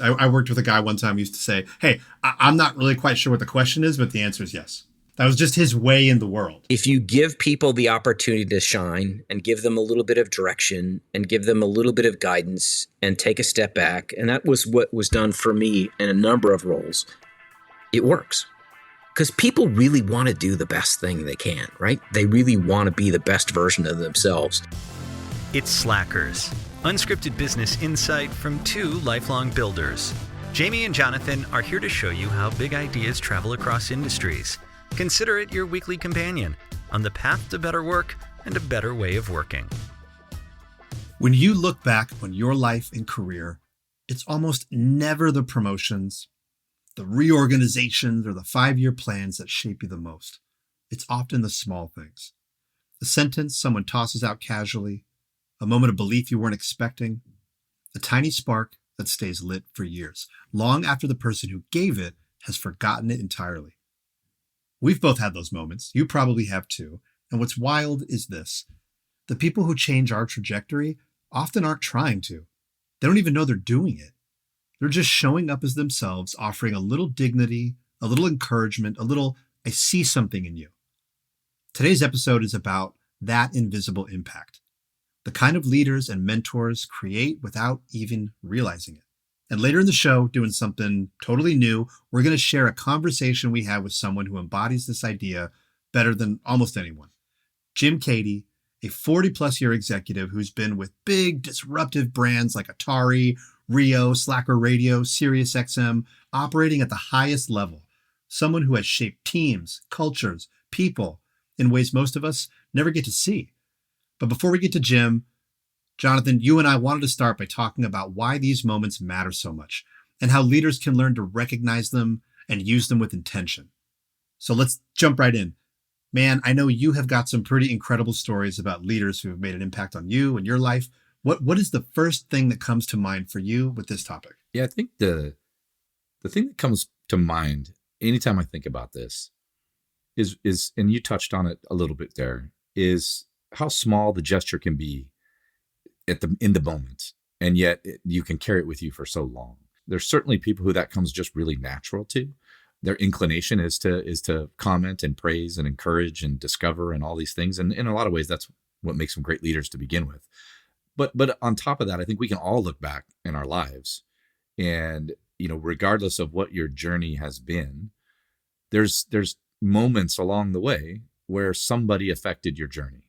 I worked with a guy one time who used to say, hey, I'm not really quite sure what the question is, but the answer is yes. That was just his way in the world. If you give people the opportunity to shine and give them a little bit of direction and give them a little bit of guidance and take a step back, and that was what was done for me in a number of roles, it works. Because people really want to do the best thing they can, right? They really want to be the best version of themselves. It's Slackers, unscripted business insight from two lifelong builders. Jaime and Jonathan are here to show you how big ideas travel across industries. Consider it your weekly companion on the path to better work and a better way of working. When you look back on your life and career, it's almost never the promotions, the reorganizations, or the 5-year plans that shape you the most. It's often the small things. The sentence someone tosses out casually, a moment of belief you weren't expecting, a tiny spark that stays lit for years, long after the person who gave it has forgotten it entirely. We've both had those moments. You probably have too. And what's wild is this. The people who change our trajectory often aren't trying to. They don't even know they're doing it. They're just showing up as themselves, offering a little dignity, a little encouragement, a little, I see something in you. Today's episode is about that invisible impact. The kind of leaders and mentors create without even realizing it. And later in the show, doing something totally new, we're going to share a conversation we had with someone who embodies this idea better than almost anyone. Jim Cady, a 40-plus year executive who's been with big disruptive brands like Atari, Rio, Slacker Radio, SiriusXM, operating at the highest level. Someone who has shaped teams, cultures, people in ways most of us never get to see. But before we get to Jim, Jonathan, you and I wanted to start by talking about why these moments matter so much and how leaders can learn to recognize them and use them with intention. So let's jump right in. Man, I know you have got some pretty incredible stories about leaders who have made an impact on you and your life. What is the first thing that comes to mind for you with this topic? Yeah, I think the thing that comes to mind anytime I think about this is, and you touched on it a little bit there, is how small the gesture can be in the moment, and yet you can carry it with you for so long. There's certainly people who that comes just really natural to. Their inclination is to comment and praise and encourage and discover and all these things. And in a lot of ways, that's what makes them great leaders to begin with. But on top of that, I think we can all look back in our lives, and regardless of what your journey has been, there's moments along the way where somebody affected your journey,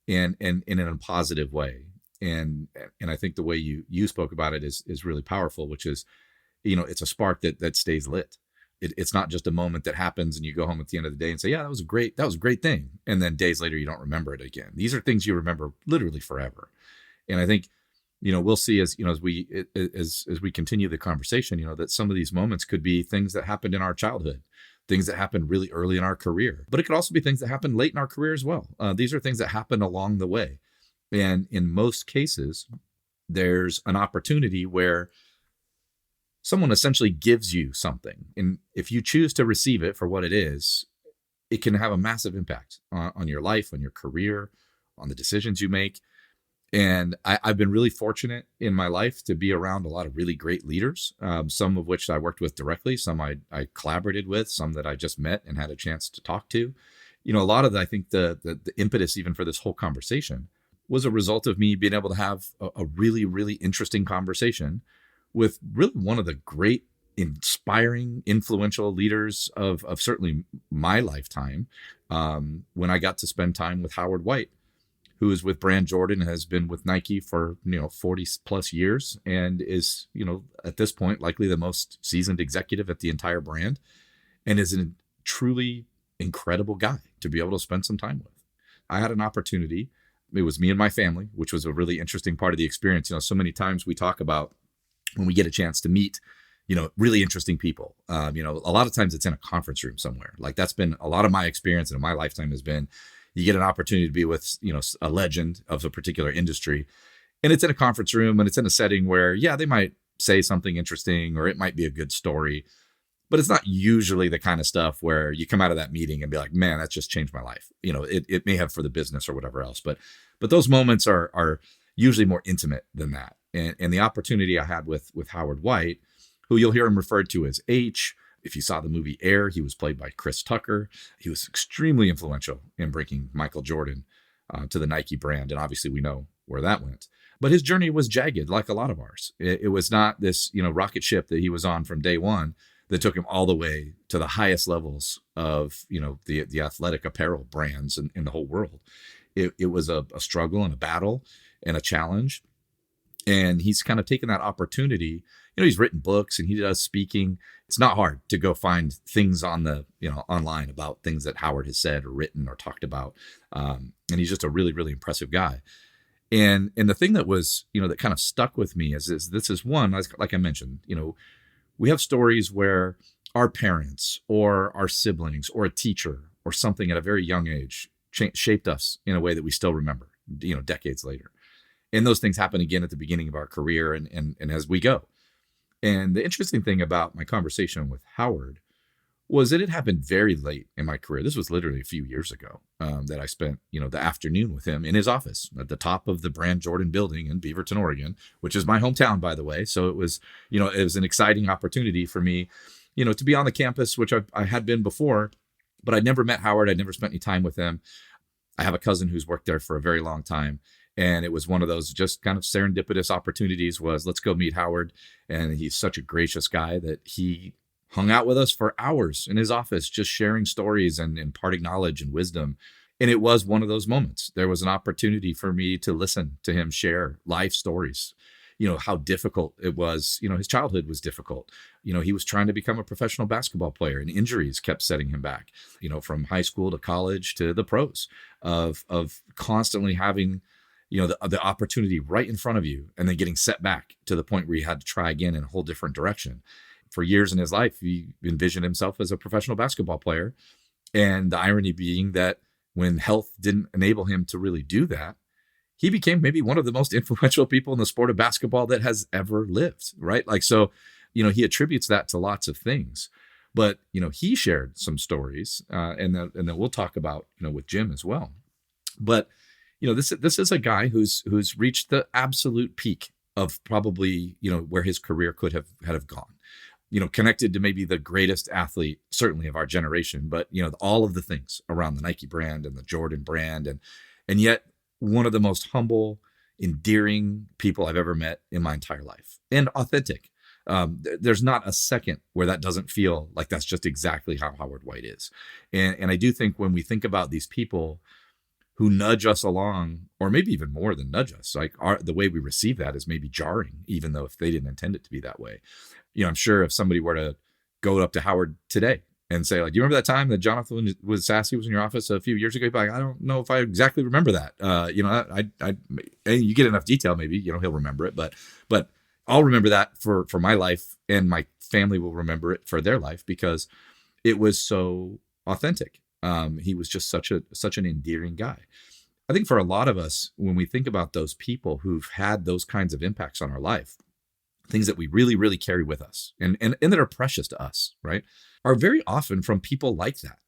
and in a positive way. And I think the way you spoke about it is really powerful, which is, it's a spark that stays lit. It's not just a moment that happens and you go home at the end of the day and say, yeah, that was a great thing. And then days later, you don't remember it again. These are things you remember literally forever. And I think, we'll see as we continue the conversation, that some of these moments could be things that happened in our childhood, things that happened really early in our career, but it could also be things that happened late in our career as well. These are things that happen along the way. And in most cases, there's an opportunity where someone essentially gives you something. And if you choose to receive it for what it is, it can have a massive impact on your life, on your career, on the decisions you make. And I've been really fortunate in my life to be around a lot of really great leaders, some of which I worked with directly, some I collaborated with, some that I just met and had a chance to talk to. A lot of I think the impetus even for this whole conversation was a result of me being able to have a really, really interesting conversation with really one of the great, inspiring, influential leaders of certainly my lifetime, when I got to spend time with Howard White, who is with Brand Jordan, has been with Nike for 40 plus years, and is at this point likely the most seasoned executive at the entire brand, and is a truly incredible guy to be able to spend some time with. I had an opportunity. It was me and my family, which was a really interesting part of the experience. So many times we talk about when we get a chance to meet, really interesting people. A lot of times it's in a conference room somewhere. Like that's been a lot of my experience and my lifetime has been, you get an opportunity to be with, a legend of a particular industry, and it's in a conference room and it's in a setting where, yeah, they might say something interesting or it might be a good story, but it's not usually the kind of stuff where you come out of that meeting and be like, man, that just changed my life. It may have for the business or whatever else, but those moments are usually more intimate than that. And the opportunity I had with Howard White who you'll hear him referred to as H. If you saw the movie Air, he was played by Chris Tucker. He was extremely influential in bringing Michael Jordan to the Nike brand. And obviously we know where that went. But his journey was jagged, like a lot of ours. It was not this, rocket ship that he was on from day one that took him all the way to the highest levels of, the athletic apparel brands in the whole world. It was a struggle and a battle and a challenge. And he's kind of taken that opportunity. He's written books and he does speaking. It's not hard to go find things on the, online about things that Howard has said or written or talked about. And he's just a really, really impressive guy. And the thing that was, that kind of stuck with me is this is one, like I mentioned, we have stories where our parents or our siblings or a teacher or something at a very young age shaped us in a way that we still remember, decades later. And those things happen again at the beginning of our career and as we go. And the interesting thing about my conversation with Howard was that it happened very late in my career. This was literally a few years ago that I spent, the afternoon with him in his office at the top of the Brand Jordan building in Beaverton, Oregon, which is my hometown, by the way. So it was, it was an exciting opportunity for me, to be on the campus, which I had been before, but I'd never met Howard. I'd never spent any time with him. I have a cousin who's worked there for a very long time. And it was one of those just kind of serendipitous opportunities was let's go meet Howard. And he's such a gracious guy that he hung out with us for hours in his office, just sharing stories and imparting knowledge and wisdom. And it was one of those moments. There was an opportunity for me to listen to him share life stories, how difficult it was. His childhood was difficult. He was trying to become a professional basketball player and injuries kept setting him back, from high school to college to the pros of constantly having the opportunity right in front of you and then getting set back to the point where you had to try again in a whole different direction. For years in his life, he envisioned himself as a professional basketball player. And the irony being that when health didn't enable him to really do that, he became maybe one of the most influential people in the sport of basketball that has ever lived, right? He attributes that to lots of things. But, he shared some stories and then we'll talk about, with Jim as well. But this is a guy who's reached the absolute peak of probably, where his career could have gone, connected to maybe the greatest athlete, certainly of our generation, but, all of the things around the Nike brand and the Jordan brand. And yet one of the most humble, endearing people I've ever met in my entire life and authentic. There's not a second where that doesn't feel like that's just exactly how Howard White is. And I do think when we think about these people who nudge us along, or maybe even more than nudge us, the way we receive that is maybe jarring, even though if they didn't intend it to be that way. I'm sure if somebody were to go up to Howard today and say, do you remember that time that Jonathan Sasse was in your office a few years ago? He'd be like, I don't know if I exactly remember that. You get enough detail, maybe, he'll remember it, but I'll remember that for my life, and my family will remember it for their life because it was so authentic. He was just such an endearing guy. I think for a lot of us, when we think about those people who've had those kinds of impacts on our life, things that we really, really carry with us and that are precious to us, right, are very often from people like that.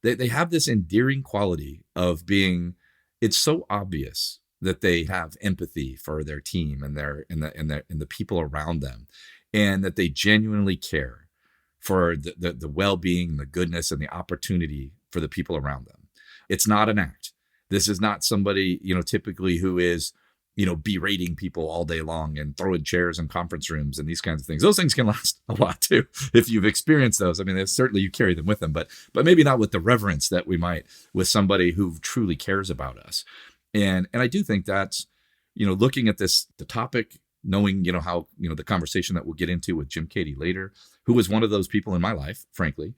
They have this endearing quality of being, it's so obvious that they have empathy for their team and the people around them, and that they genuinely care for the well-being, the goodness, and the opportunity for the people around them. It's not an act. This is not somebody, typically who is, berating people all day long and throwing chairs in conference rooms and these kinds of things. Those things can last a lot too, if you've experienced those. I mean, certainly you carry them with them, but maybe not with the reverence that we might with somebody who truly cares about us. And I do think that's, looking at the topic, knowing, how, the conversation that we'll get into with Jim Cady later, who was one of those people in my life, frankly,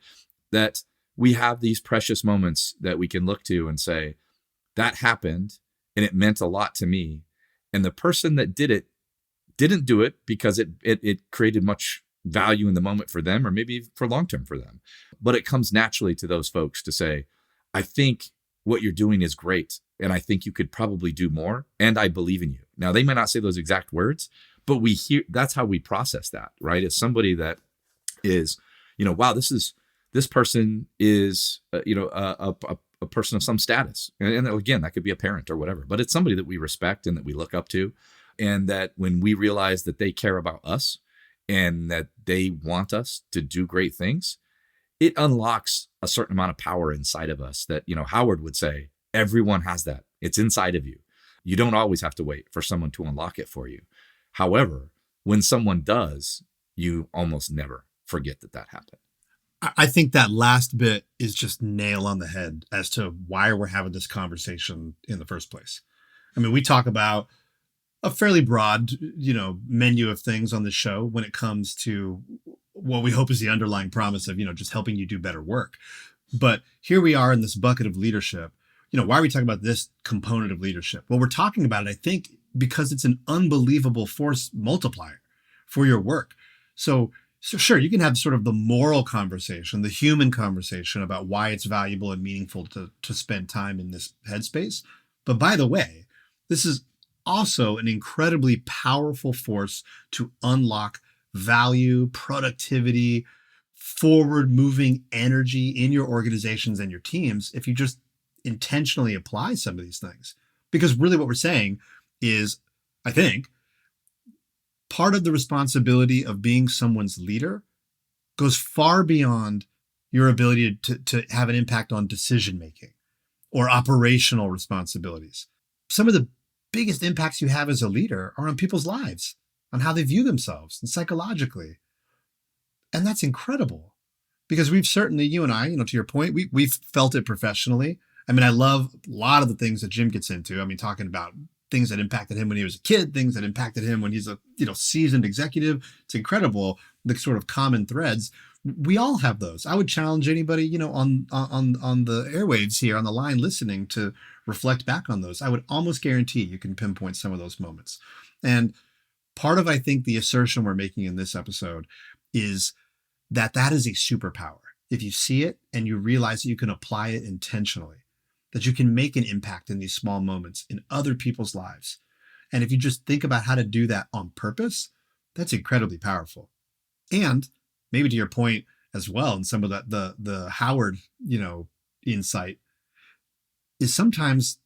that we have these precious moments that we can look to and say, that happened and it meant a lot to me. And the person that did it didn't do it because it created much value in the moment for them, or maybe for long-term for them. But it comes naturally to those folks to say, I think what you're doing is great. And I think you could probably do more. And I believe in you. Now, they might not say those exact words, but that's how we process that, right? As somebody that is, wow, this person is, a person of some status. And again, that could be a parent or whatever, but it's somebody that we respect and that we look up to. And that when we realize that they care about us and that they want us to do great things, it unlocks a certain amount of power inside of us that, Howard would say, everyone has that. It's inside of you. You don't always have to wait for someone to unlock it for you. However, when someone does, you almost never forget that happened. I think that last bit is just nail on the head as to why we're having this conversation in the first place. I mean, we talk about a fairly broad, menu of things on the show when it comes to what we hope is the underlying promise of, just helping you do better work. But here we are in this bucket of leadership. Why are we talking about this component of leadership? Well, we're talking about it, I think, because it's an unbelievable force multiplier for your work. So sure, you can have sort of the moral conversation, the human conversation about why it's valuable and meaningful to spend time in this headspace. But by the way, this is also an incredibly powerful force to unlock value, productivity, forward moving energy in your organizations and your teams if you just intentionally apply some of these things. Because really what we're saying is, I think, part of the responsibility of being someone's leader goes far beyond your ability to have an impact on decision making or operational responsibilities. Some of the biggest impacts you have as a leader are on people's lives, on how they view themselves and psychologically. And that's incredible because we've certainly, you and I, to your point, we've felt it professionally. I mean, I love a lot of the things that Jim gets into. I mean, talking about things that impacted him when he was a kid, things that impacted him when he's a, seasoned executive. It's incredible, the sort of common threads. We all have those. I would challenge anybody, on the airwaves here, on the line listening, to reflect back on those. I would almost guarantee you can pinpoint some of those moments. And part of, I think, the assertion we're making in this episode is that is a superpower. If you see it and you realize that you can apply it intentionally, that you can make an impact in these small moments in other people's lives. And if you just think about how to do that on purpose, that's incredibly powerful. And maybe to your point as well, and some of the Howard, insight is sometimes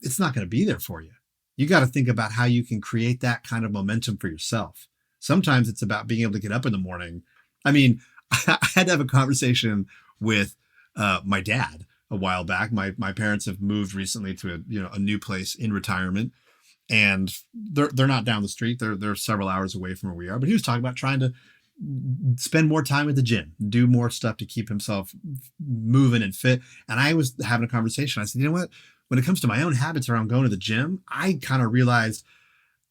it's not going to be there for you. You got to think about how you can create that kind of momentum for yourself. Sometimes it's about being able to get up in the morning. I mean, I had to have a conversation with my dad a while back. My parents have moved recently to a new place in retirement, and they're not down the street. They're several hours away from where we are. But he was talking about trying to spend more time at the gym, do more stuff to keep himself moving and fit. And I was having a conversation. I said, you know what? When it comes to my own habits around going to the gym, I kind of realized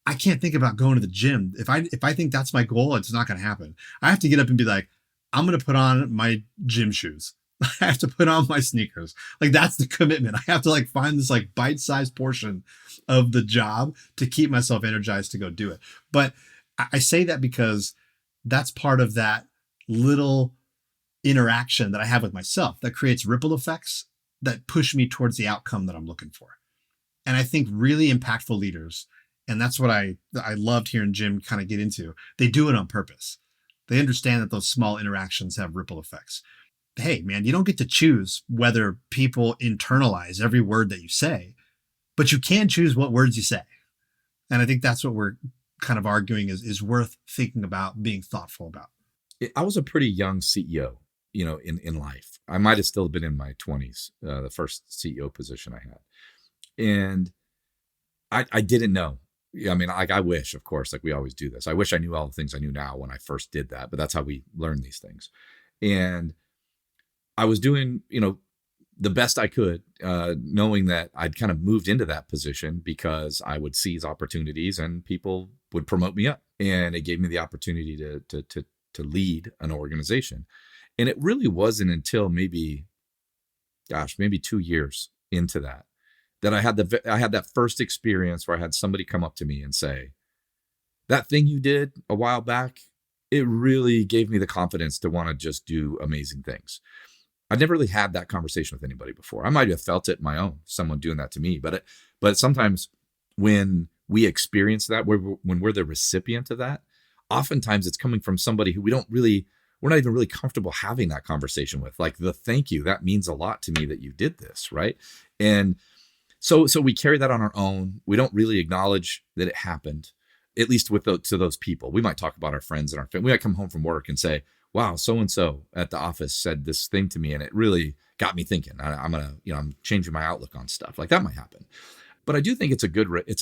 I can't think about going to the gym. If I think that's my goal, it's not going to happen. I have to get up and be like, I'm going to put on my gym shoes. I have to put on my sneakers. Like, that's the commitment. I have to find this bite-sized portion of the job to keep myself energized to go do it. But I say that because that's part of that little interaction that I have with myself that creates ripple effects that push me towards the outcome that I'm looking for. And I think really impactful leaders, and that's what I loved hearing Jim kind of get into, they do it on purpose. They understand that those small interactions have ripple effects. Hey, man, you don't get to choose whether people internalize every word that you say, but you can choose what words you say. And I think that's what we're kind of arguing is worth thinking about, being thoughtful about. I was a pretty young CEO, in life. I might have still been in my 20s, the first CEO position I had. And I didn't know. I mean, I wish, of course, we always do this. I wish I knew all the things I knew now when I first did that, but that's how we learn these things. And I was doing, the best I could, knowing that I'd kind of moved into that position because I would seize opportunities and people would promote me up. And it gave me the opportunity to lead an organization. And it really wasn't until maybe 2 years into that I had that first experience where I had somebody come up to me and say, that thing you did a while back, it really gave me the confidence to want to just do amazing things. I'd never really had that conversation with anybody before. I might have felt it my own, someone doing that to me. But sometimes when we experience that, when we're the recipient of that, oftentimes it's coming from somebody who we're not even really comfortable having that conversation with. The thank you, that means a lot to me that you did this, right? And so we carry that on our own. We don't really acknowledge that it happened. at least to those people. We might talk about our friends and our family. We might come home from work and say, wow, so-and-so at the office said this thing to me and it really got me thinking. I'm changing my outlook on stuff. Like that might happen. But I do think it's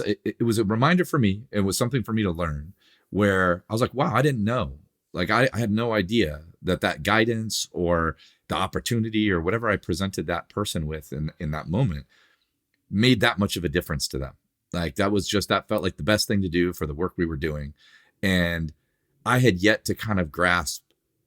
it was a reminder for me. It was something for me to learn where I was like, wow, I didn't know. Like I had no idea that guidance or the opportunity or whatever I presented that person with in that moment made that much of a difference to them. Like that felt like the best thing to do for the work we were doing. And I had yet to kind of grasp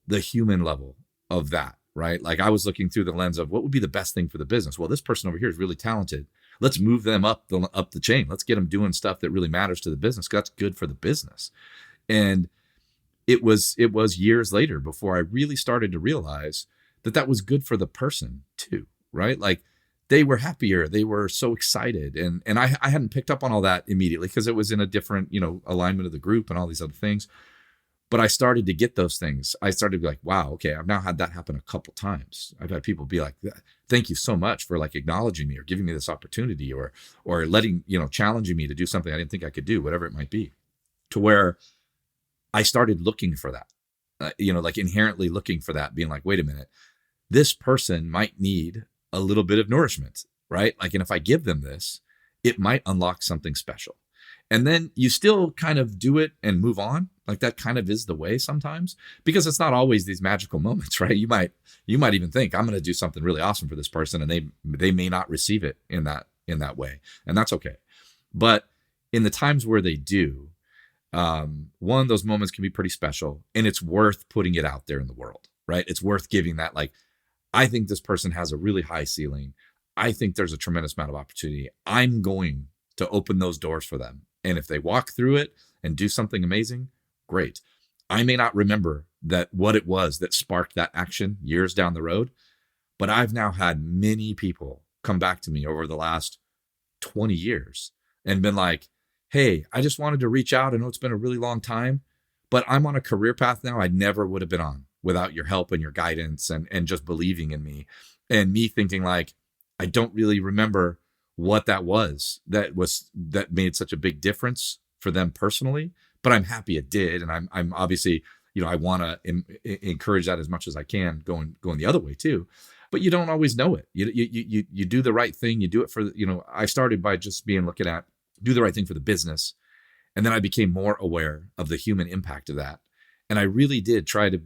the human level of that, right? Like I was looking through the lens of what would be the best thing for the business. Well, this person over here is really talented. Let's move them up the chain. Let's get them doing stuff that really matters to the business, because that's good for the business. And it was years later before I really started to realize that was good for the person too, right? Like they were happier. They were so excited. And I hadn't picked up on all that immediately because it was in a different, alignment of the group and all these other things. But I started to get those things. I started to be like, wow, okay, I've now had that happen a couple times. I've had people be like, thank you so much for like acknowledging me or giving me this opportunity or letting, challenging me to do something I didn't think I could do, whatever it might be, to where I started looking for that, like inherently looking for that, being like, wait a minute, this person might need a little bit of nourishment, right? Like, and if I give them this, it might unlock something special. And then you still kind of do it and move on. Like that kind of is the way sometimes, because it's not always these magical moments, right? You might even think I'm going to do something really awesome for this person, and they may not receive it in that way, and that's okay. But in the times where they do, one of those moments can be pretty special, and it's worth putting it out there in the world, right? It's worth giving that, like, I think this person has a really high ceiling. I think there's a tremendous amount of opportunity. I'm going to open those doors for them. And if they walk through it and do something amazing, great. I may not remember what it was that sparked that action years down the road, but I've now had many people come back to me over the last 20 years and been like, hey, I just wanted to reach out. I know it's been a really long time, but I'm on a career path now I never would have been on without your help and your guidance and just believing in me, and me thinking like, I don't really remember what that made such a big difference for them personally, but I'm happy it did. And I'm obviously, I want to encourage that as much as I can going the other way too, but you don't always know it. You do the right thing. You do it for, I started by just looking at do the right thing for the business. And then I became more aware of the human impact of that. And I really did try to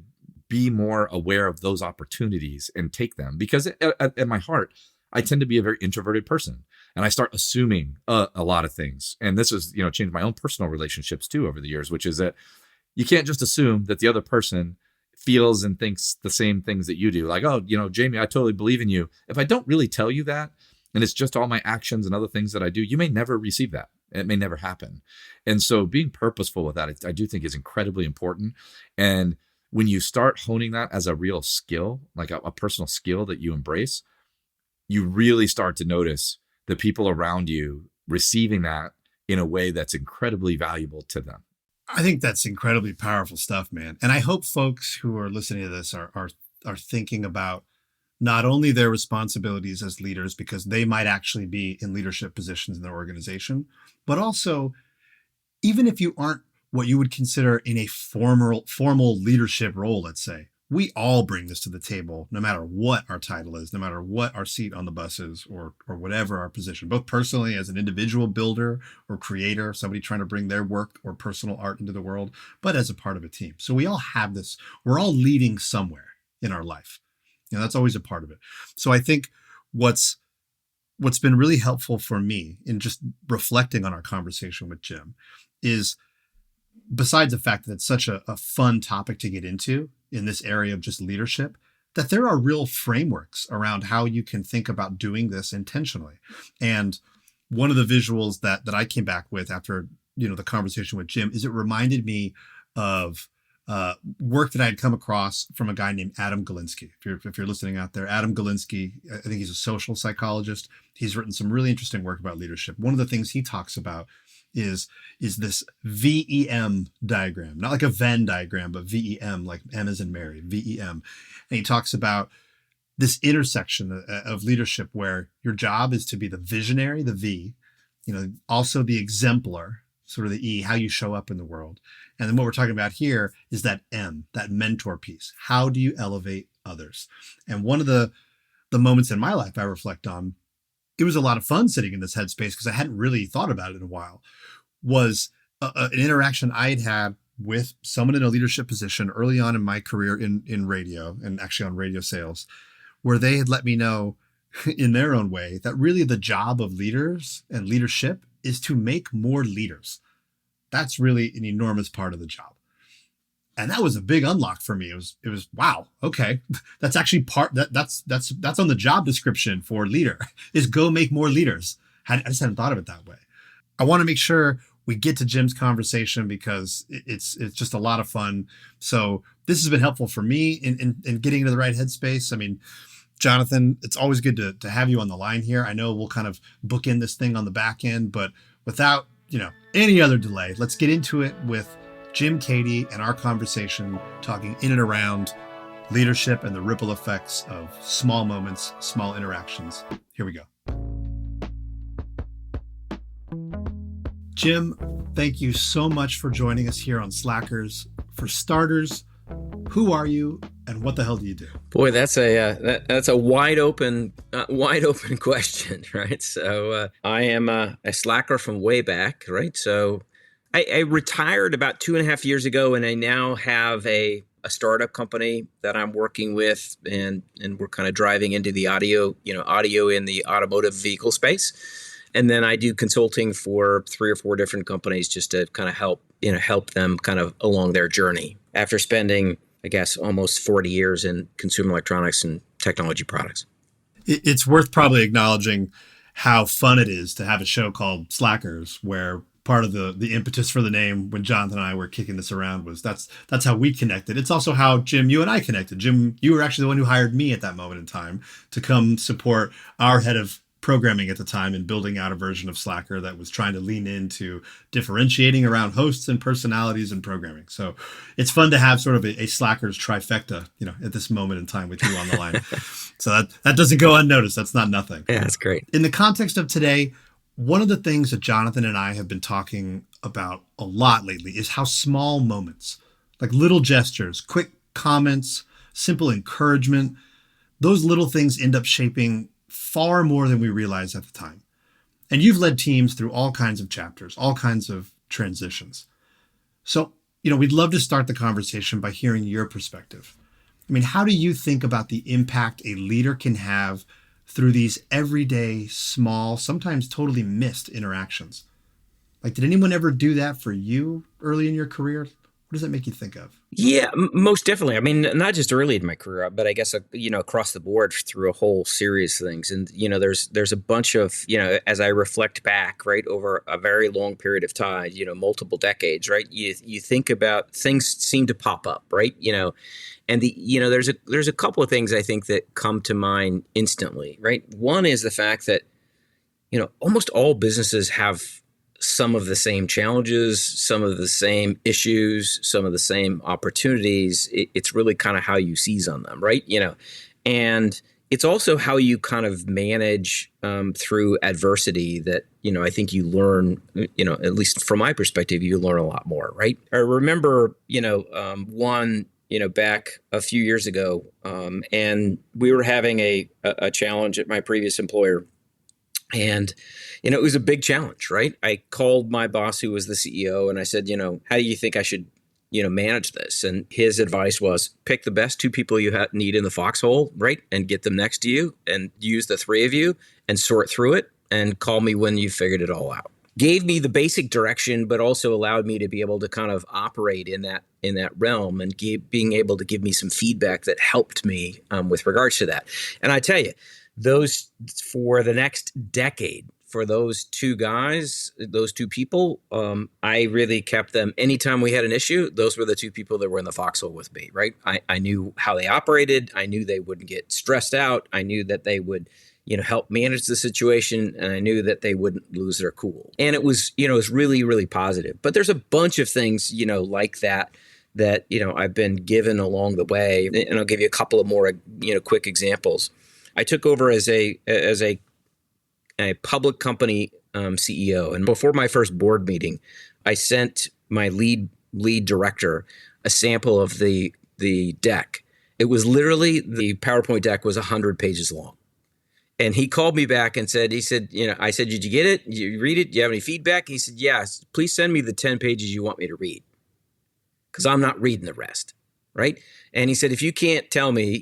be more aware of those opportunities and take them, because at my heart, I tend to be a very introverted person, and I start assuming a lot of things. And this has, changed my own personal relationships too over the years, which is that you can't just assume that the other person feels and thinks the same things that you do. Like, oh, Jaime, I totally believe in you. If I don't really tell you that, and it's just all my actions and other things that I do, you may never receive that. It may never happen. And so being purposeful with that, I do think is incredibly important. And when you start honing that as a real skill, like a personal skill that you embrace, you really start to notice the people around you receiving that in a way that's incredibly valuable to them. I think that's incredibly powerful stuff, man. And I hope folks who are listening to this are thinking about not only their responsibilities as leaders, because they might actually be in leadership positions in their organization, but also, even if you aren't what you would consider in a formal leadership role, let's say, we all bring this to the table, no matter what our title is, no matter what our seat on the bus is, or whatever our position, both personally as an individual builder or creator, somebody trying to bring their work or personal art into the world, but as a part of a team. So we all have this, we're all leading somewhere in our life. That's always a part of it. So I think what's been really helpful for me in just reflecting on our conversation with Jim is, besides the fact that it's such a fun topic to get into in this area of just leadership, that there are real frameworks around how you can think about doing this intentionally. And one of the visuals that I came back with after, the conversation with Jim is it reminded me of work that I had come across from a guy named Adam Galinsky. If you're listening out there, Adam Galinsky, I think he's a social psychologist. He's written some really interesting work about leadership. One of the things he talks about is this VEM diagram, not like a Venn diagram, but VEM, like M as in Mary, VEM. And he talks about this intersection of leadership where your job is to be the visionary, the V, also the exemplar, sort of the E, how you show up in the world. And then what we're talking about here is that M, that mentor piece. How do you elevate others? And one of the moments in my life I reflect on, it was a lot of fun sitting in this headspace because I hadn't really thought about it in a while, was an interaction I had had with someone in a leadership position early on in my career in radio, and actually on radio sales, where they had let me know in their own way that really the job of leaders and leadership is to make more leaders. That's really an enormous part of the job. And that was a big unlock for me. It was wow, okay. That's actually that's on the job description for leader, is go make more leaders. I just hadn't thought of it that way. I want to make sure we get to Jim's conversation because it's just a lot of fun. So this has been helpful for me in getting into the right headspace. I mean, Jonathan, it's always good to have you on the line here. I know we'll kind of book in this thing on the back end, but without, any other delay, let's get into it with Jim Cady and our conversation talking in and around leadership and the ripple effects of small moments, small interactions. Here we go. Jim, thank you so much for joining us here on Slackers. For starters, who are you and what the hell do you do? Boy, that's a wide open question, right? So I am a slacker from way back, right? So I retired about 2.5 years ago, and I now have a startup company that I'm working with, and we're kind of driving into the audio in the automotive vehicle space. And then I do consulting for 3 or 4 different companies just to kind of help them kind of along their journey after spending, I guess, almost 40 years in consumer electronics and technology products. It's worth probably acknowledging how fun it is to have a show called Slackers, where part of the impetus for the name when Jonathan and I were kicking this around was that's how we connected. It's also how, Jim, you and I connected. Jim, you were actually the one who hired me at that moment in time to come support our head of programming at the time and building out a version of Slacker that was trying to lean into differentiating around hosts and personalities and programming. So it's fun to have sort of a Slackers trifecta, at this moment in time with you on the line. So that doesn't go unnoticed. That's not nothing. Yeah, that's great. In the context of today, one of the things that Jonathan and I have been talking about a lot lately is how small moments, like little gestures, quick comments, simple encouragement, those little things end up shaping far more than we realized at the time. And you've led teams through all kinds of chapters, all kinds of transitions. So, we'd love to start the conversation by hearing your perspective. I mean, how do you think about the impact a leader can have through these everyday, small, sometimes totally missed interactions? Like, did anyone ever do that for you early in your career? What does that make you think of? Yeah, most definitely. I mean, not just early in my career, but I guess, across the board through a whole series of things. And, there's a bunch of, as I reflect back, right, over a very long period of time, multiple decades, right, you think about things seem to pop up, right, and there's a couple of things I think that come to mind instantly, right? One is the fact that, almost all businesses have some of the same challenges, some of the same issues, some of the same opportunities. It's really kind of how you seize on them, right? And it's also how you kind of manage through adversity that, I think you learn, at least from my perspective, you learn a lot more, right? I remember, back a few years ago, and we were having a challenge at my previous employer. And, it was a big challenge, right? I called my boss, who was the CEO, and I said, how do you think I should, manage this? And his advice was pick the best 2 people you need in the foxhole, right? And get them next to you and use the 3 of you and sort through it and call me when you figured it all out. Gave me the basic direction, but also allowed me to be able to kind of operate in that realm and being able to give me some feedback that helped me with regards to that. And I tell you, those for the next decade, for those 2 guys, those 2 people, I really kept them. Anytime we had an issue, those were the 2 people that were in the foxhole with me, right? I knew how they operated. I knew they wouldn't get stressed out. I knew that they would, help manage the situation, and I knew that they wouldn't lose their cool. And it was, it was really, really positive. But there's a bunch of things, like that I've been given along the way. And I'll give you a couple of more, quick examples. I took over as a public company CEO, and before my first board meeting, I sent my lead director a sample of the deck. It was literally, the PowerPoint deck was 100 pages long. And he called me back and said, I said, did you get it? Did you read it? Do you have any feedback? He said, yes, please send me the 10 pages you want me to read, because I'm not reading the rest. Right. And he said, if you can't tell me,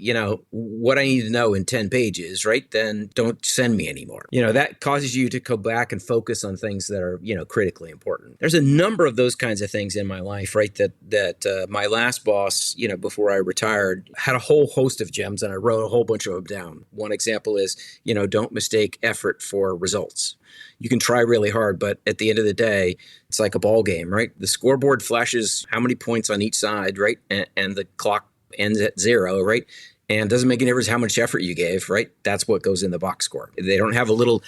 what I need to know in 10 pages, right, then don't send me anymore. That causes you to go back and focus on things that are, critically important. There's a number of those kinds of things in my life, right, that my last boss, before I retired, had a whole host of gems, and I wrote a whole bunch of them down. One example is, don't mistake effort for results. You can try really hard, but at the end of the day, it's like a ball game, right? The scoreboard flashes how many points on each side, right? And the clock ends at 0, right? And it doesn't make any difference how much effort you gave, right? That's what goes in the box score. They don't have a little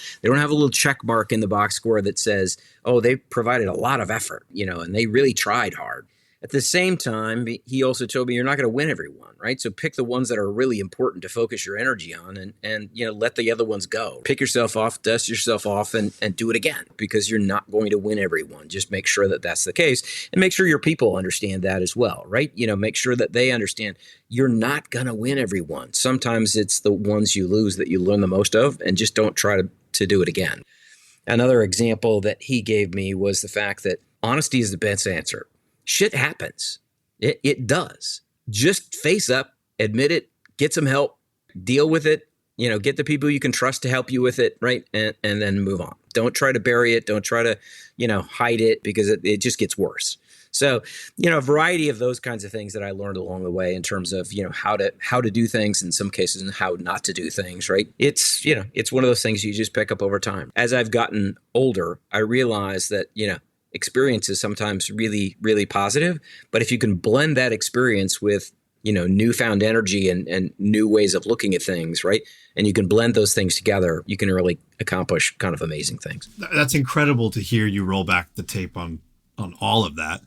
check mark in the box score that says, oh, they provided a lot of effort, and they really tried hard. At the same time, he also told me you're not going to win every one, right? So pick the ones that are really important to focus your energy on, and let the other ones go. Pick yourself off, dust yourself off, and do it again, because you're not going to win every one. Just make sure that that's the case, and make sure your people understand that as well, right? Make sure that they understand you're not going to win every one. Sometimes it's the ones you lose that you learn the most of, and just don't try to do it again. Another example that he gave me was the fact that honesty is the best answer. Shit happens. It does. Just face up, admit it, get some help, deal with it, get the people you can trust to help you with it, right? And then move on. Don't try to bury it. Don't try to, hide it, because it just gets worse. So, a variety of those kinds of things that I learned along the way in terms of, how to do things in some cases and how not to do things, right? It's one of those things you just pick up over time. As I've gotten older, I realized that, experience is sometimes really, really positive. But if you can blend that experience with, newfound energy and new ways of looking at things, right? And you can blend those things together, you can really accomplish kind of amazing things. That's incredible to hear you roll back the tape on all of that.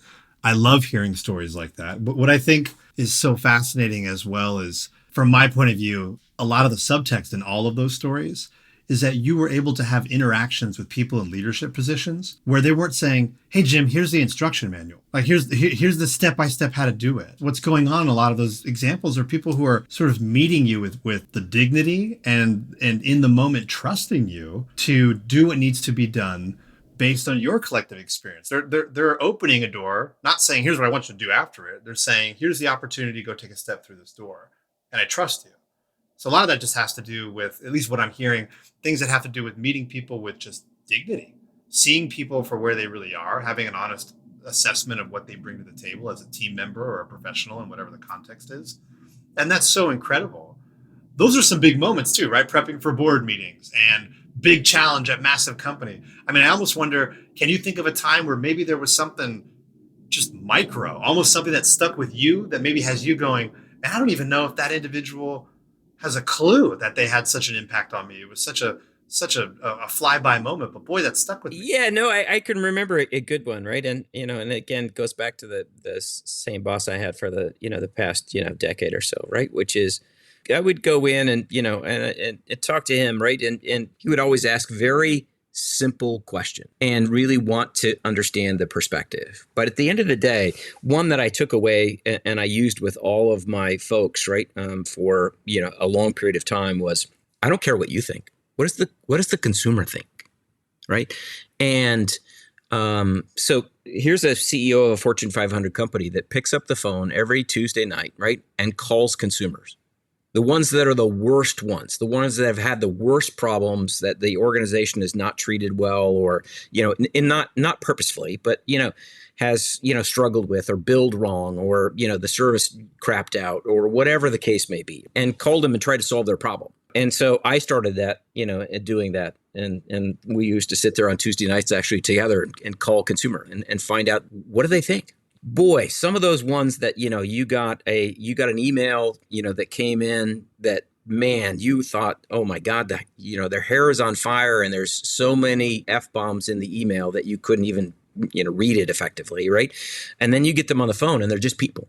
I love hearing stories like that. But what I think is so fascinating as well is, from my point of view, a lot of the subtext in all of those stories is that you were able to have interactions with people in leadership positions where they weren't saying, hey, Jim, here's the instruction manual. Like, here's the step-by-step how to do it. What's going on in a lot of those examples are people who are sort of meeting you with the dignity and in the moment trusting you to do what needs to be done based on your collective experience. They're opening a door, not saying, here's what I want you to do after it. They're saying, here's the opportunity to go take a step through this door, and I trust you. So a lot of that just has to do with, at least what I'm hearing, things that have to do with meeting people with just dignity, seeing people for where they really are, having an honest assessment of what they bring to the table as a team member or a professional in whatever the context is. And that's so incredible. Those are some big moments too, right? Prepping for board meetings and big challenge at massive company. I mean, I almost wonder, can you think of a time where maybe there was something just micro, almost something that stuck with you that maybe has you going, man, I don't even know if that individual has a clue that they had such an impact on me. It was such a flyby moment, but boy, that stuck with me. Yeah, no, I can remember a good one, right? And and again, it goes back to the same boss I had for the the past decade or so, right? Which is, I would go in and and talk to him, right? And he would always ask very simple question and really want to understand the perspective. But at the end of the day, one that I took away and I used with all of my folks, right, for a long period of time was, I don't care what you think. What does the consumer think, right? And so here's a CEO of a Fortune 500 company that picks up the phone every Tuesday night, right, and calls consumers. The ones that are the worst ones, the ones that have had the worst problems that the organization has not treated well, or, not purposefully, but, has, struggled with or billed wrong, or, the service crapped out, or whatever the case may be, and called them and tried to solve their problem. And so I started that, doing that. And we used to sit there on Tuesday nights actually together and call consumer and find out, what do they think? Boy, some of those ones that, you got an email, that came in that, man, you thought, oh my God, their hair is on fire and there's so many F-bombs in the email that you couldn't even, read it effectively, right? And then you get them on the phone and they're just people.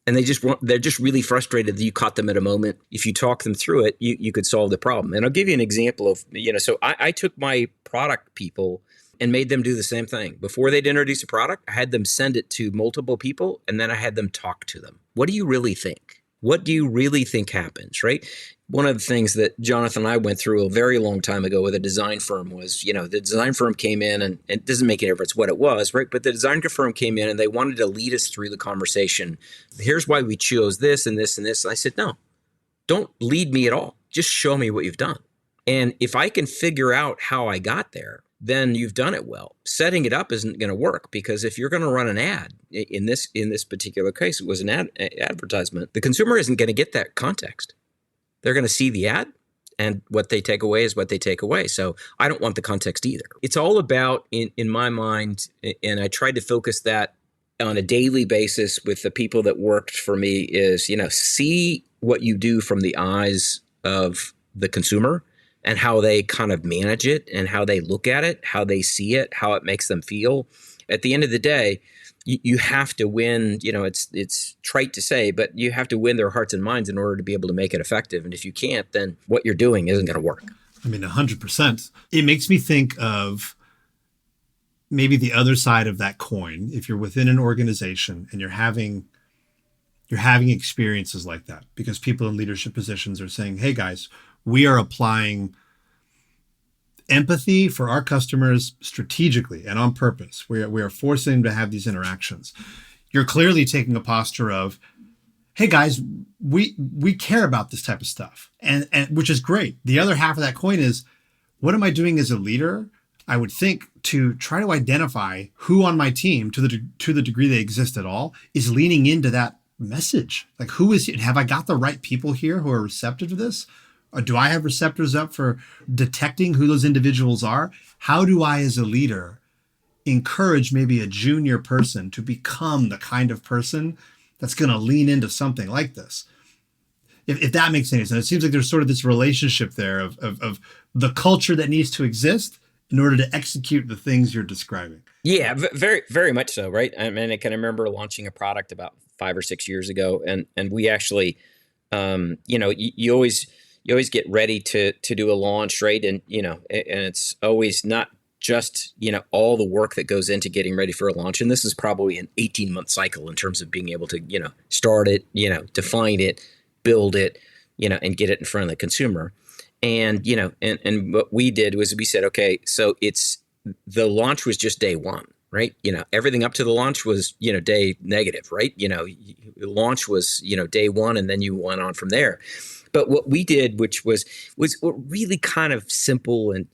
And they're just really frustrated that you caught them at a moment. If you talk them through it, you could solve the problem. And I'll give you an example of, so I took my product people and made them do the same thing. Before they'd introduce a product, I had them send it to multiple people, and then I had them talk to them. What do you really think? What do you really think happens, right? One of the things that Jonathan and I went through a very long time ago with a design firm was, the design firm came in, and it doesn't make any difference what it was, right? But the design firm came in and they wanted to lead us through the conversation. Here's why we chose this and this and this. And I said, no, don't lead me at all. Just show me what you've done. And if I can figure out how I got there, then you've done it well. Setting it up isn't going to work, because if you're going to run an ad, in this particular case, it was an advertisement, the consumer isn't going to get that context. They're going to see the ad, and what they take away is what they take away. So I don't want the context either. It's all about, in my mind, and I tried to focus that on a daily basis with the people that worked for me, is, see what you do from the eyes of the consumer and how they kind of manage it and how they look at it, how they see it, how it makes them feel. At the end of the day, you have to win, it's trite to say, but you have to win their hearts and minds in order to be able to make it effective. And if you can't, then what you're doing isn't going to work. 100%. It makes me think of maybe the other side of that coin. If you're within an organization and you're having experiences like that, because people in leadership positions are saying, hey guys, we are applying empathy for our customers strategically and on purpose. We are forcing them to have these interactions. You're clearly taking a posture of, hey guys, we care about this type of stuff, and which is great. The other half of that coin is, what am I doing as a leader? I would think to try to identify who on my team, to the degree they exist at all, is leaning into that message. Like, who is it? Have I got the right people here who are receptive to this? Or do I have receptors up for detecting who those individuals are? How do I, as a leader, encourage maybe a junior person to become the kind of person that's going to lean into something like this? If that makes any sense. It seems like there's sort of this relationship there of the culture that needs to exist in order to execute the things you're describing. Yeah, very, very much so, right? I mean, I can remember launching a product about 5 or 6 years ago, and we actually, you always get ready to do a launch, right? And, and it's always not just, all the work that goes into getting ready for a launch. And this is probably an 18-month cycle in terms of being able to, start it, define it, build it, and get it in front of the consumer. And, and what we did was we said, okay, so the launch was just day one, right? Everything up to the launch was, day negative, right? Launch was, day one, and then you went on from there. But what we did, which was really kind of simple and,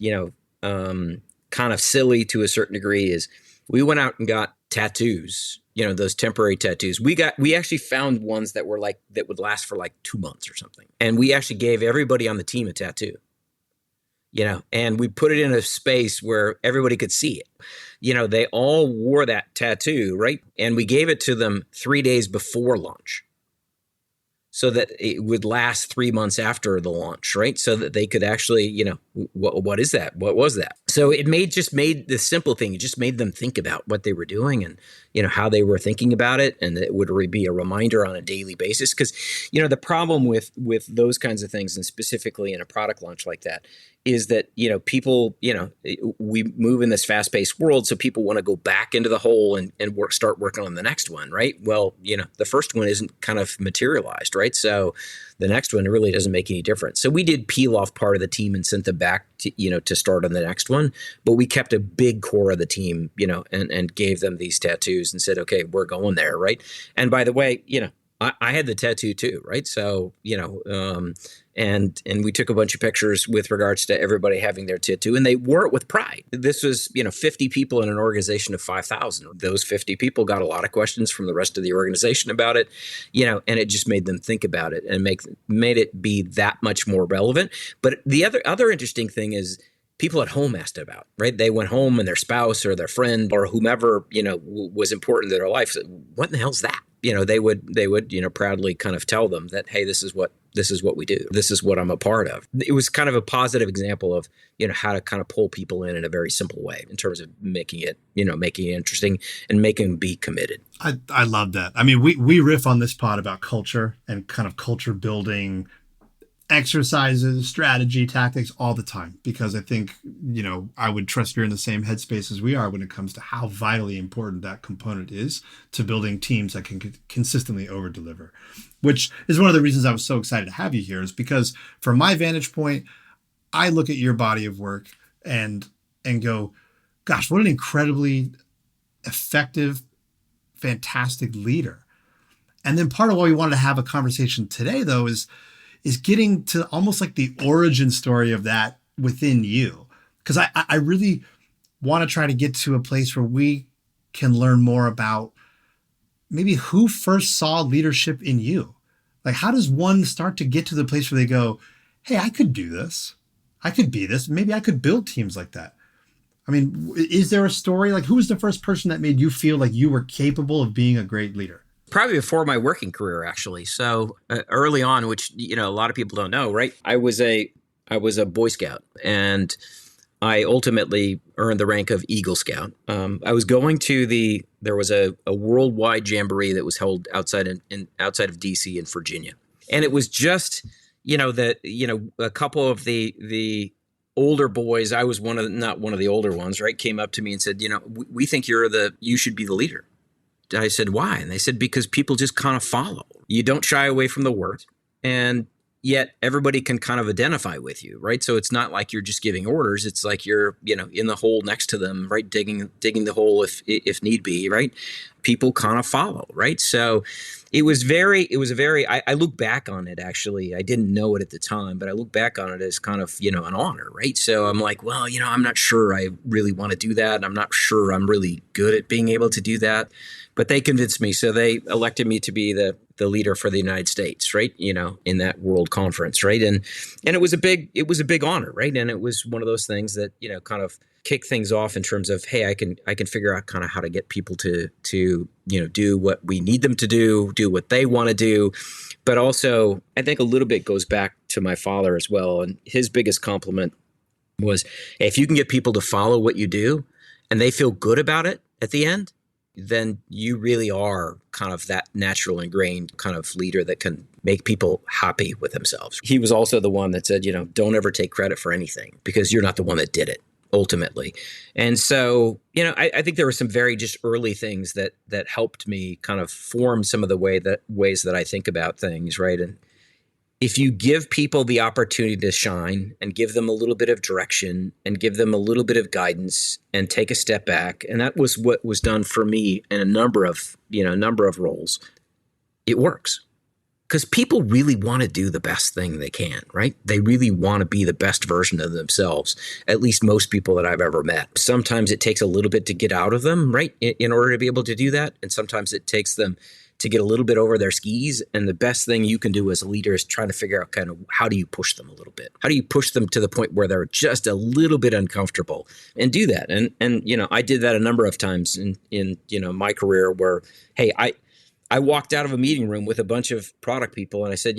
kind of silly to a certain degree, is we went out and got tattoos, those temporary tattoos. We actually found ones that would last for like 2 months or something. And we actually gave everybody on the team a tattoo, and we put it in a space where everybody could see it. They all wore that tattoo, right? And we gave it to them 3 days before launch, so that it would last 3 months after the launch, right? So that they could actually, what is that? What was that? So it just made the simple thing. It just made them think about what they were doing and, how they were thinking about it. And it would be a reminder on a daily basis. Because, the problem with those kinds of things, and specifically in a product launch like that, is that, people, we move in this fast-paced world, so people want to go back into the hole and start working on the next one, right? Well, the first one isn't kind of materialized, right? So the next one really doesn't make any difference. So we did peel off part of the team and sent them back to, to start on the next one, but we kept a big core of the team, and gave them these tattoos and said, okay, we're going there, right? And by the way, I had the tattoo too, right? So, and we took a bunch of pictures with regards to everybody having their tattoo, and they wore it with pride. This was, 50 people in an organization of 5,000. Those 50 people got a lot of questions from the rest of the organization about it, and it just made them think about it and made it be that much more relevant. But the other interesting thing is, people at home asked about, right? They went home and their spouse or their friend or whomever, was important in their life said, what in the hell's that? They would, proudly kind of tell them that, hey, this is what we do. This is what I'm a part of. It was kind of a positive example of, how to kind of pull people in a very simple way in terms of making it interesting and making them be committed. I love that. I mean, we riff on this pod about culture and kind of culture building exercises, strategy, tactics all the time, because I think, I would trust you're in the same headspace as we are when it comes to how vitally important that component is to building teams that can consistently over deliver, which is one of the reasons I was so excited to have you here, is because from my vantage point, I look at your body of work and go, gosh, what an incredibly effective, fantastic leader. And then part of why we wanted to have a conversation today, though, is getting to almost like the origin story of that within you. Because I really want to try to get to a place where we can learn more about maybe who first saw leadership in you. Like, how does one start to get to the place where they go, hey, I could do this. I could be this. Maybe I could build teams like that. I mean, is there a story? Like, who was the first person that made you feel like you were capable of being a great leader? Probably before my working career, actually. So early on, which, a lot of people don't know, right? I was a Boy Scout, and I ultimately earned the rank of Eagle Scout. I was going to there was a worldwide jamboree that was held outside of DC in Virginia. And it was just, a couple of the older boys, I was not one of the older ones, right? Came up to me and said, we think you should be the leader. I said, why? And they said, because people just kind of follow. You don't shy away from the work, and yet everybody can kind of identify with you, right? So it's not like you're just giving orders. It's like you're, in the hole next to them, right? Digging the hole if need be, right? People kind of follow, right? So I look back on it, actually. I didn't know it at the time, but I look back on it as kind of, an honor, right? So I'm like, well, I'm not sure I really want to do that. And I'm not sure I'm really good at being able to do that. But they convinced me. So they elected me to be the leader for the United States, right? In that world conference, right? And it was a big honor, right? And it was one of those things that, kind of kick things off in terms of, hey, I can figure out kind of how to get people to do what we need them to do what they want to do. But also, I think a little bit goes back to my father as well. And his biggest compliment was, hey, if you can get people to follow what you do and they feel good about it at the end, then you really are kind of that natural ingrained kind of leader that can make people happy with themselves. He was also the one that said, don't ever take credit for anything, because you're not the one that did it ultimately. And so, I think there were some very just early things that helped me kind of form some of the ways that I think about things, right? And if you give people the opportunity to shine and give them a little bit of direction and give them a little bit of guidance and take a step back, and that was what was done for me in a number of roles, it works. Because people really want to do the best thing they can, right? They really want to be the best version of themselves, at least most people that I've ever met. Sometimes it takes a little bit to get out of them, right, in order to be able to do that. And sometimes it takes them to get a little bit over their skis. And the best thing you can do as a leader is try to figure out kind of how do you push them a little bit? How do you push them to the point where they're just a little bit uncomfortable, and do that? And I did that a number of times in my career where, hey, I walked out of a meeting room with a bunch of product people and I said,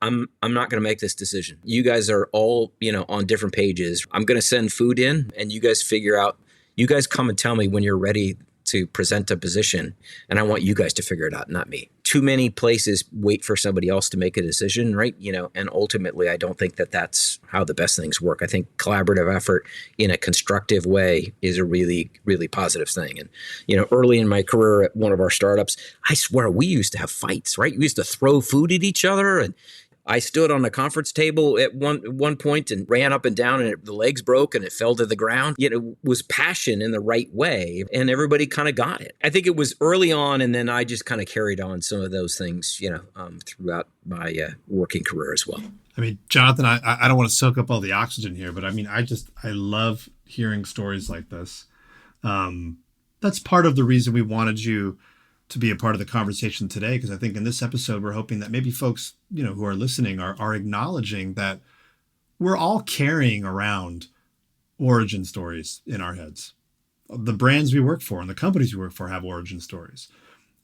I'm not going to make this decision. You guys are all, on different pages. I'm going to send food in, and you guys come and tell me when you're ready to present a position, and I want you guys to figure it out, not me. Too many places wait for somebody else to make a decision, right? And ultimately, I don't think that that's how the best things work. I think collaborative effort in a constructive way is a really, really positive thing. And, early in my career at one of our startups, I swear we used to have fights, right? We used to throw food at each other, and I stood on a conference table at one point and ran up and down, and the legs broke and it fell to the ground. It was passion in the right way, and everybody kind of got it. I think it was early on, and then I just kind of carried on some of those things, throughout my working career as well. I mean, Jonathan, I don't want to soak up all the oxygen here, but I mean, I love hearing stories like this. That's part of the reason we wanted you to be a part of the conversation today, because I think in this episode, we're hoping that maybe folks, who are listening are acknowledging that we're all carrying around origin stories in our heads. The brands we work for and the companies we work for have origin stories.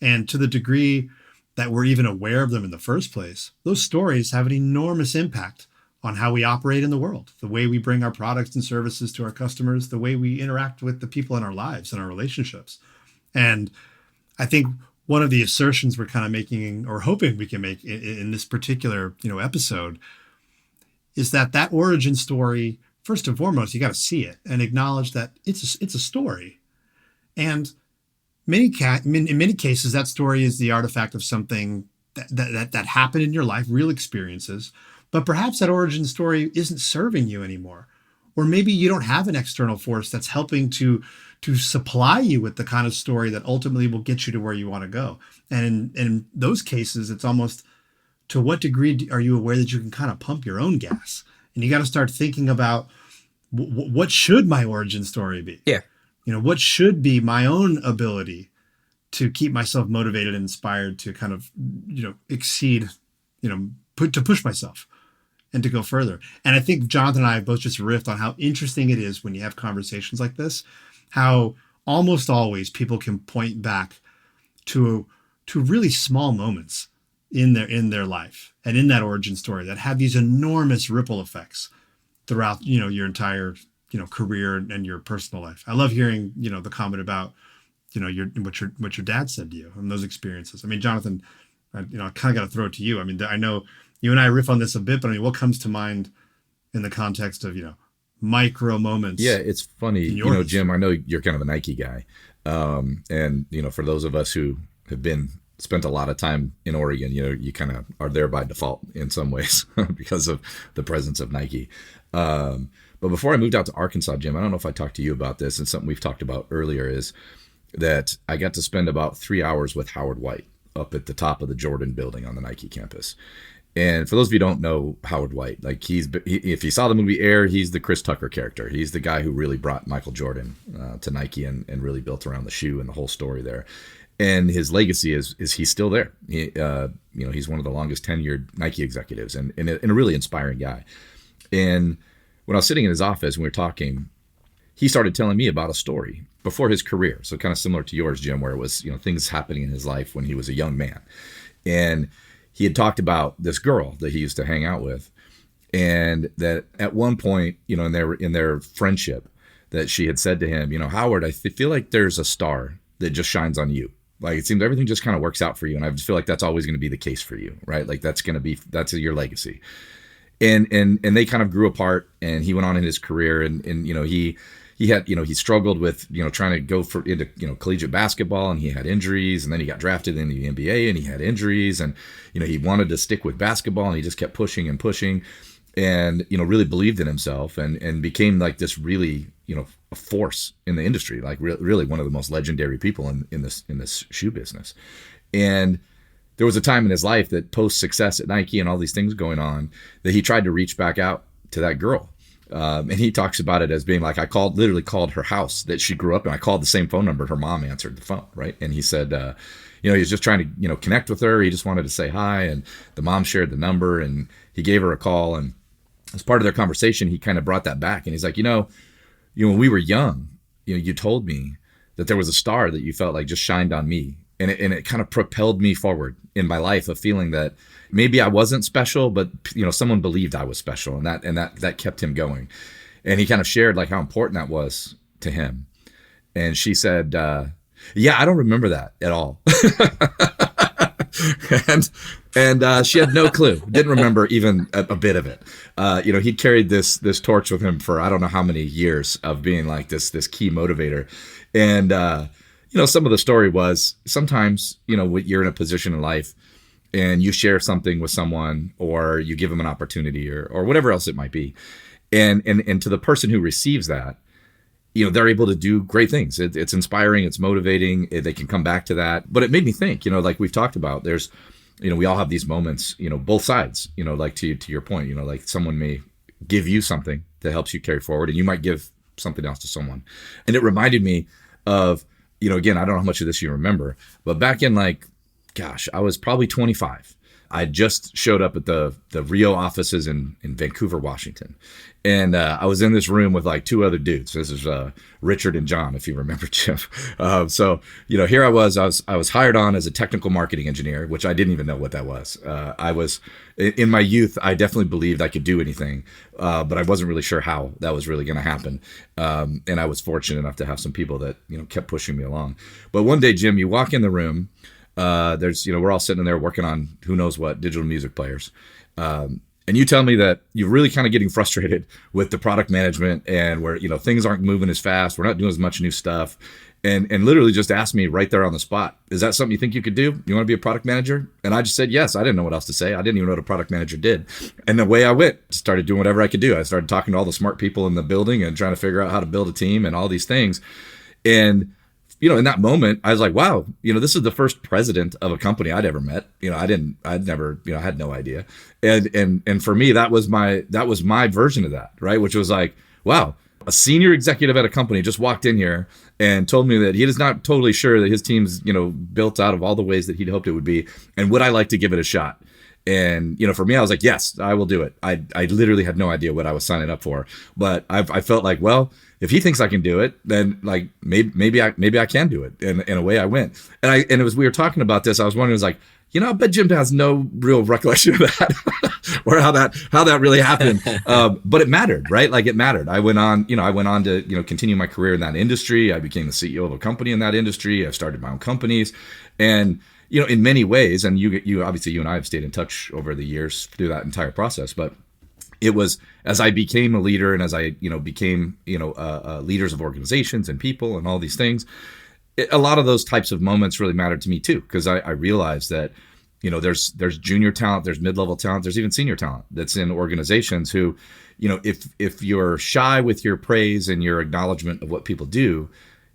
And to the degree that we're even aware of them in the first place, those stories have an enormous impact on how we operate in the world, the way we bring our products and services to our customers, the way we interact with the people in our lives and our relationships. And I think one of the assertions we're kind of making, or hoping we can make in this particular, episode, is that origin story, first and foremost, you got to see it and acknowledge that it's a story. And in many cases, that story is the artifact of something that happened in your life, real experiences. But perhaps that origin story isn't serving you anymore. Or maybe you don't have an external force that's helping to supply you with the kind of story that ultimately will get you to where you want to go. And in those cases, it's almost, to what degree are you aware that you can kind of pump your own gas? And you got to start thinking about what should my origin story be? Yeah. What should be my own ability to keep myself motivated and inspired to kind of, exceed, to push myself and to go further. And I think Jonathan and I have both just riffed on how interesting it is when you have conversations like this, how almost always people can point back to really small moments in their life and in that origin story that have these enormous ripple effects throughout, your entire, career and your personal life. I love hearing, the comment about, what your dad said to you and those experiences. I mean, Jonathan, I kind of got to throw it to you. I mean, I know you and I riff on this a bit, but I mean, what comes to mind in the context of, micro moments? Yeah, it's funny. Jim, I know you're kind of a Nike guy. And, for those of us who have spent a lot of time in Oregon, you kind of are there by default in some ways because of the presence of Nike. But before I moved out to Arkansas, Jim, I don't know if I talked to you about this, and something we've talked about earlier is that I got to spend about 3 hours with Howard White up at the top of the Jordan building on the Nike campus. And for those of you who don't know Howard White, like if you saw the movie Air, he's the Chris Tucker character. He's the guy who really brought Michael Jordan to Nike and really built around the shoe and the whole story there. And his legacy is he's still there. He's one of the longest tenured Nike executives and a really inspiring guy. And when I was sitting in his office and we were talking, he started telling me about a story before his career. So kind of similar to yours, Jim, where it was, things happening in his life when he was a young man. And he had talked about this girl that he used to hang out with. And that at one point, in their friendship, that she had said to him, Howard, I feel like there's a star that just shines on you. Like it seems everything just kind of works out for you. And I just feel like that's always going to be the case for you, right? Like that's your legacy. And they kind of grew apart, and he went on in his career, and he had, he struggled with, trying to go into collegiate basketball, and he had injuries, and then he got drafted in the NBA and he had injuries, and, he wanted to stick with basketball, and he just kept pushing and pushing, and, really believed in himself and became like this really, a force in the industry, like really one of the most legendary people in this shoe business. And there was a time in his life that post success at Nike and all these things going on, that he tried to reach back out to that girl. And he talks about it as being like, literally called her house that she grew up in. I called the same phone number. Her mom answered the phone. Right. And he said, he was just trying to, connect with her. He just wanted to say hi. And the mom shared the number, and he gave her a call. And as part of their conversation, he kind of brought that back. And he's like, when we were young, you told me that there was a star that you felt like just shined on me. And it kind of propelled me forward in my life, of feeling that maybe I wasn't special, but someone believed I was special, and that kept him going. And he kind of shared like how important that was to him. And she said, "Yeah, I don't remember that at all." and she had no clue, didn't remember even a bit of it. He carried this torch with him for I don't know how many years of being like this key motivator. And some of the story was sometimes, you're in a position in life and you share something with someone, or you give them an opportunity or whatever else it might be. And to the person who receives that, they're able to do great things. It's inspiring. It's motivating. They can come back to that. But it made me think, like we've talked about, there's, we all have these moments, both sides, like to your point, like someone may give you something that helps you carry forward, and you might give something else to someone. And it reminded me of, again, I don't know how much of this you remember, but back in I was probably 25. I just showed up at the Rio offices in Vancouver, Washington. And I was in this room with like two other dudes. This is Richard and John, if you remember, Jim. So, here I was hired on as a technical marketing engineer, which I didn't even know what that was. I was, in my youth, I definitely believed I could do anything, but I wasn't really sure how that was really going to happen. And I was fortunate enough to have some people that, kept pushing me along. But one day, Jim, you walk in the room, there's, we're all sitting in there working on who knows what digital music players. and you tell me that you're really kind of getting frustrated with the product management and where, things aren't moving as fast. We're not doing as much new stuff. And literally just asked me right there on the spot, is that something you think you could do? You want to be a product manager? And I just said, yes. I didn't know what else to say. I didn't even know what a product manager did. And the way I went, started doing whatever I could do. I started talking to all the smart people in the building and trying to figure out how to build a team and all these things. And, in that moment, I was like, wow, this is the first president of a company I'd ever met. I had no idea. And for me, that was my version of that, right? Which was like, wow, a senior executive at a company just walked in here and told me that he is not totally sure that his team's, built out of all the ways that he'd hoped it would be. And would I like to give it a shot? And, for me, I was like, yes, I will do it. I literally had no idea what I was signing up for, but I felt like, well, if he thinks I can do it, then like maybe I can do it. And in a way I went. And it was, we were talking about this. I was wondering, I was like, I bet Jim has no real recollection of that or how that really happened. But it mattered, right? Like it mattered. I went on to, continue my career in that industry. I became the CEO of a company in that industry. I started my own companies and, in many ways, and you obviously, you and I have stayed in touch over the years through that entire process, but it was as I became a leader and as I, became, leaders of organizations and people and all these things, a lot of those types of moments really mattered to me too, because I realized that, there's junior talent, there's mid-level talent, there's even senior talent that's in organizations who, if you're shy with your praise and your acknowledgement of what people do,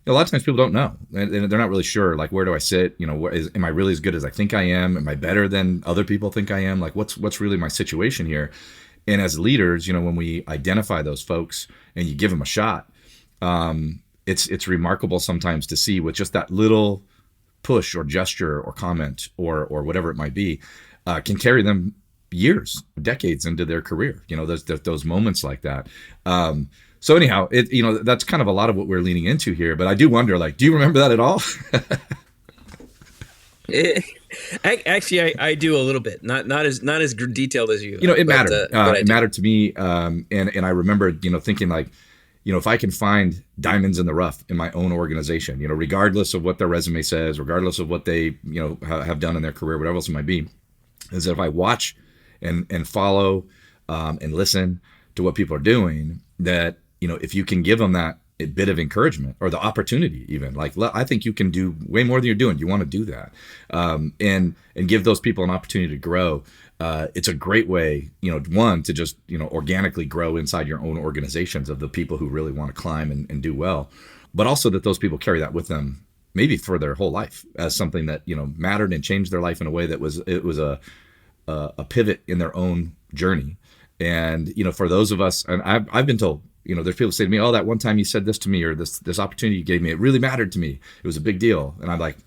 a lot of times people don't know, and they're not really sure, like, where do I sit? Am I really as good as I think I am? Am I better than other people think I am? Like, what's really my situation here? And as leaders, when we identify those folks and you give them a shot, it's remarkable sometimes to see with just that little push or gesture or comment or whatever it might be, can carry them years, decades into their career. Those moments like that. So anyhow, that's kind of a lot of what we're leaning into here. But I do wonder, like, do you remember that at all? Actually, I do a little bit, not as detailed as you. It mattered. It mattered to me, and I remember, thinking like, if I can find diamonds in the rough in my own organization, regardless of what their resume says, regardless of what they, have done in their career, whatever else it might be, is that if I watch and follow and listen to what people are doing, that, if you can give them that a bit of encouragement or the opportunity, even like, I think you can do way more than you're doing. You want to do that, and give those people an opportunity to grow. It's a great way, one, to just, organically grow inside your own organizations of the people who really want to climb and do well, but also that those people carry that with them maybe for their whole life as something that, mattered and changed their life in a way that was a pivot in their own journey. And, for those of us, and I've been told, there's people say to me, oh, that one time you said this to me, or this opportunity you gave me, it really mattered to me. It was a big deal. And I'm like,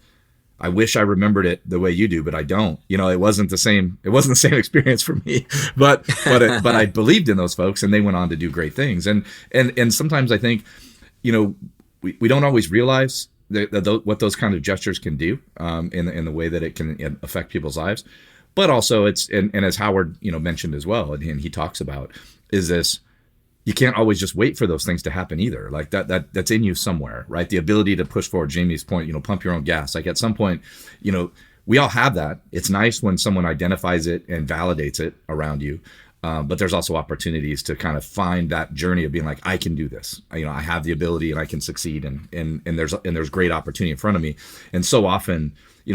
I wish I remembered it the way you do, but I don't. It wasn't the same. It wasn't the same experience for me. But I believed in those folks, and they went on to do great things. And sometimes I think, we don't always realize what those kind of gestures can do in the way that it can affect people's lives. But also it's and as Howard mentioned as well, and he talks about, is this. You can't always just wait for those things to happen either. Like that's in you somewhere, right? The ability to push forward. Jamie's point, pump your own gas. Like at some point, we all have that. It's nice when someone identifies it and validates it around you. But there's also opportunities to kind of find that journey of being like, I can do this. I have the ability and I can succeed. And there's great opportunity in front of me. And so often,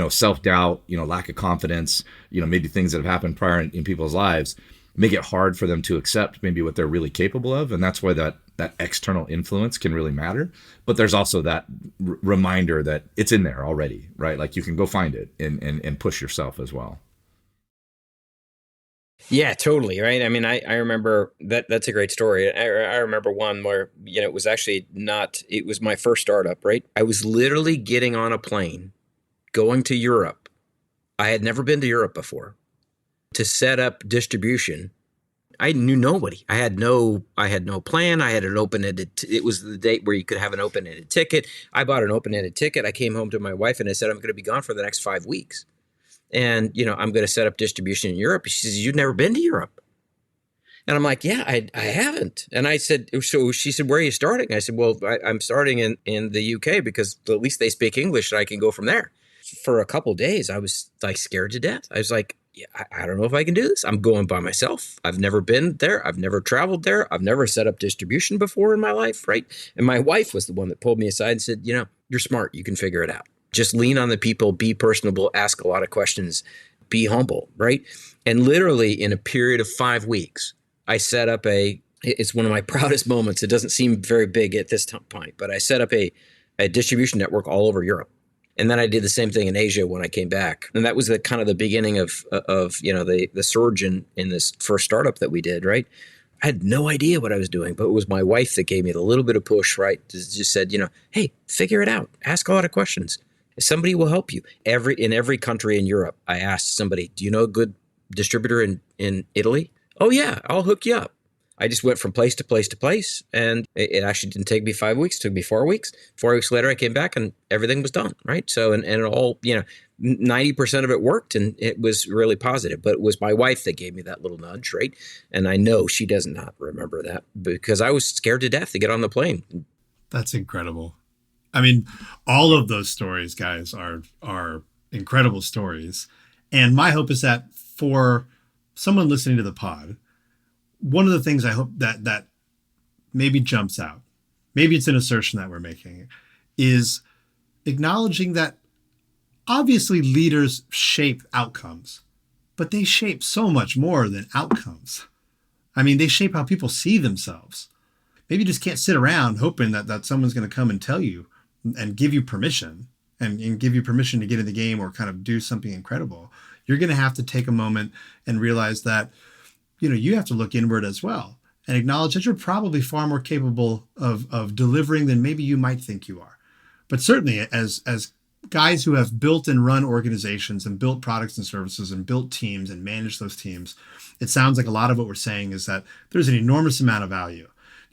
self-doubt, lack of confidence, maybe things that have happened prior in people's lives make it hard for them to accept maybe what they're really capable of. And that's why that external influence can really matter. But there's also that reminder that it's in there already, right? Like you can go find it and push yourself as well. Yeah, totally. Right. I mean, I remember that's a great story. I remember one where, it was actually it was my first startup, right? I was literally getting on a plane, going to Europe. I had never been to Europe before, to set up distribution. I knew nobody. I had no plan. I had an open-ended. It was the date where you could have an open-ended ticket. I bought an open-ended ticket. I came home to my wife and I said, I'm going to be gone for the next 5 weeks. And, I'm going to set up distribution in Europe. She says, you've never been to Europe. And I'm like, yeah, I haven't. And I said, so she said, where are you starting? I said, well, I'm starting in the UK because at least they speak English and I can go from there. For a couple of days, I was like scared to death. I was like, yeah, I don't know if I can do this. I'm going by myself. I've never been there. I've never traveled there. I've never set up distribution before in my life, right? And my wife was the one that pulled me aside and said, you're smart. You can figure it out. Just lean on the people, be personable, ask a lot of questions, be humble, right? And literally in a period of 5 weeks, I set up it's one of my proudest moments. It doesn't seem very big at this point, but I set up a distribution network all over Europe. And then I did the same thing in Asia when I came back. And that was the kind of the beginning of the surge in this first startup that we did, right? I had no idea what I was doing, but it was my wife that gave me the little bit of push, right? Just said, hey, figure it out. Ask a lot of questions. Somebody will help you. In every country in Europe, I asked somebody, do you know a good distributor in Italy? Oh yeah, I'll hook you up. I just went from place to place to place, and it actually didn't take me 5 weeks. It took me 4 weeks. 4 weeks later, I came back and everything was done, right? So, and it all, 90% of it worked, and it was really positive. But it was my wife that gave me that little nudge, right? And I know she does not remember that because I was scared to death to get on the plane. That's incredible. I mean, all of those stories, guys, are incredible stories. And my hope is that for someone listening to the pod, one of the things I hope that maybe jumps out, maybe it's an assertion that we're making, is acknowledging that obviously leaders shape outcomes, but they shape so much more than outcomes. I mean, they shape how people see themselves. Maybe you just can't sit around hoping that someone's going to come and tell you and give you permission and give you permission to get in the game or kind of do something incredible. You're going to have to take a moment and realize that, you have to look inward as well and acknowledge that you're probably far more capable of delivering than maybe you might think you are. But certainly as guys who have built and run organizations and built products and services and built teams and managed those teams, it sounds like a lot of what we're saying is that there's an enormous amount of value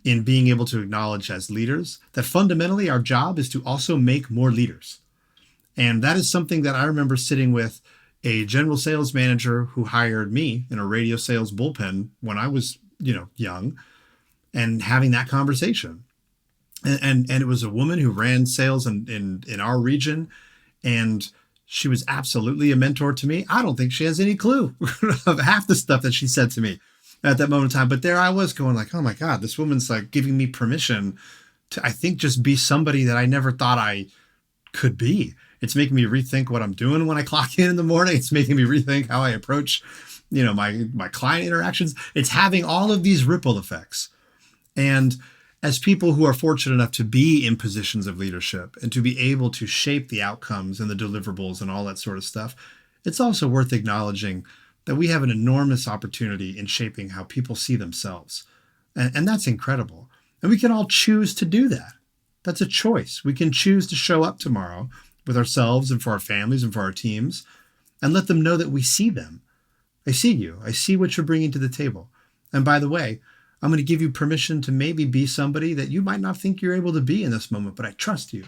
in being able to acknowledge as leaders that fundamentally our job is to also make more leaders. And that is something that I remember sitting with a general sales manager who hired me in a radio sales bullpen when I was, young, and having that conversation. And it was a woman who ran sales in our region, and she was absolutely a mentor to me. I don't think she has any clue of half the stuff that she said to me at that moment in time. But there I was going like, oh my God, this woman's like giving me permission to, I think, just be somebody that I never thought I could be. It's making me rethink what I'm doing when I clock in the morning. It's making me rethink how I approach, my client interactions. It's having all of these ripple effects. And as people who are fortunate enough to be in positions of leadership and to be able to shape the outcomes and the deliverables and all that sort of stuff, it's also worth acknowledging that we have an enormous opportunity in shaping how people see themselves. And that's incredible. And we can all choose to do that. That's a choice. We can choose to show up tomorrow with ourselves and for our families and for our teams and let them know that we see them. I see you. I see what you're bringing to the table. And by the way, I'm going to give you permission to maybe be somebody that you might not think you're able to be in this moment, but I trust you.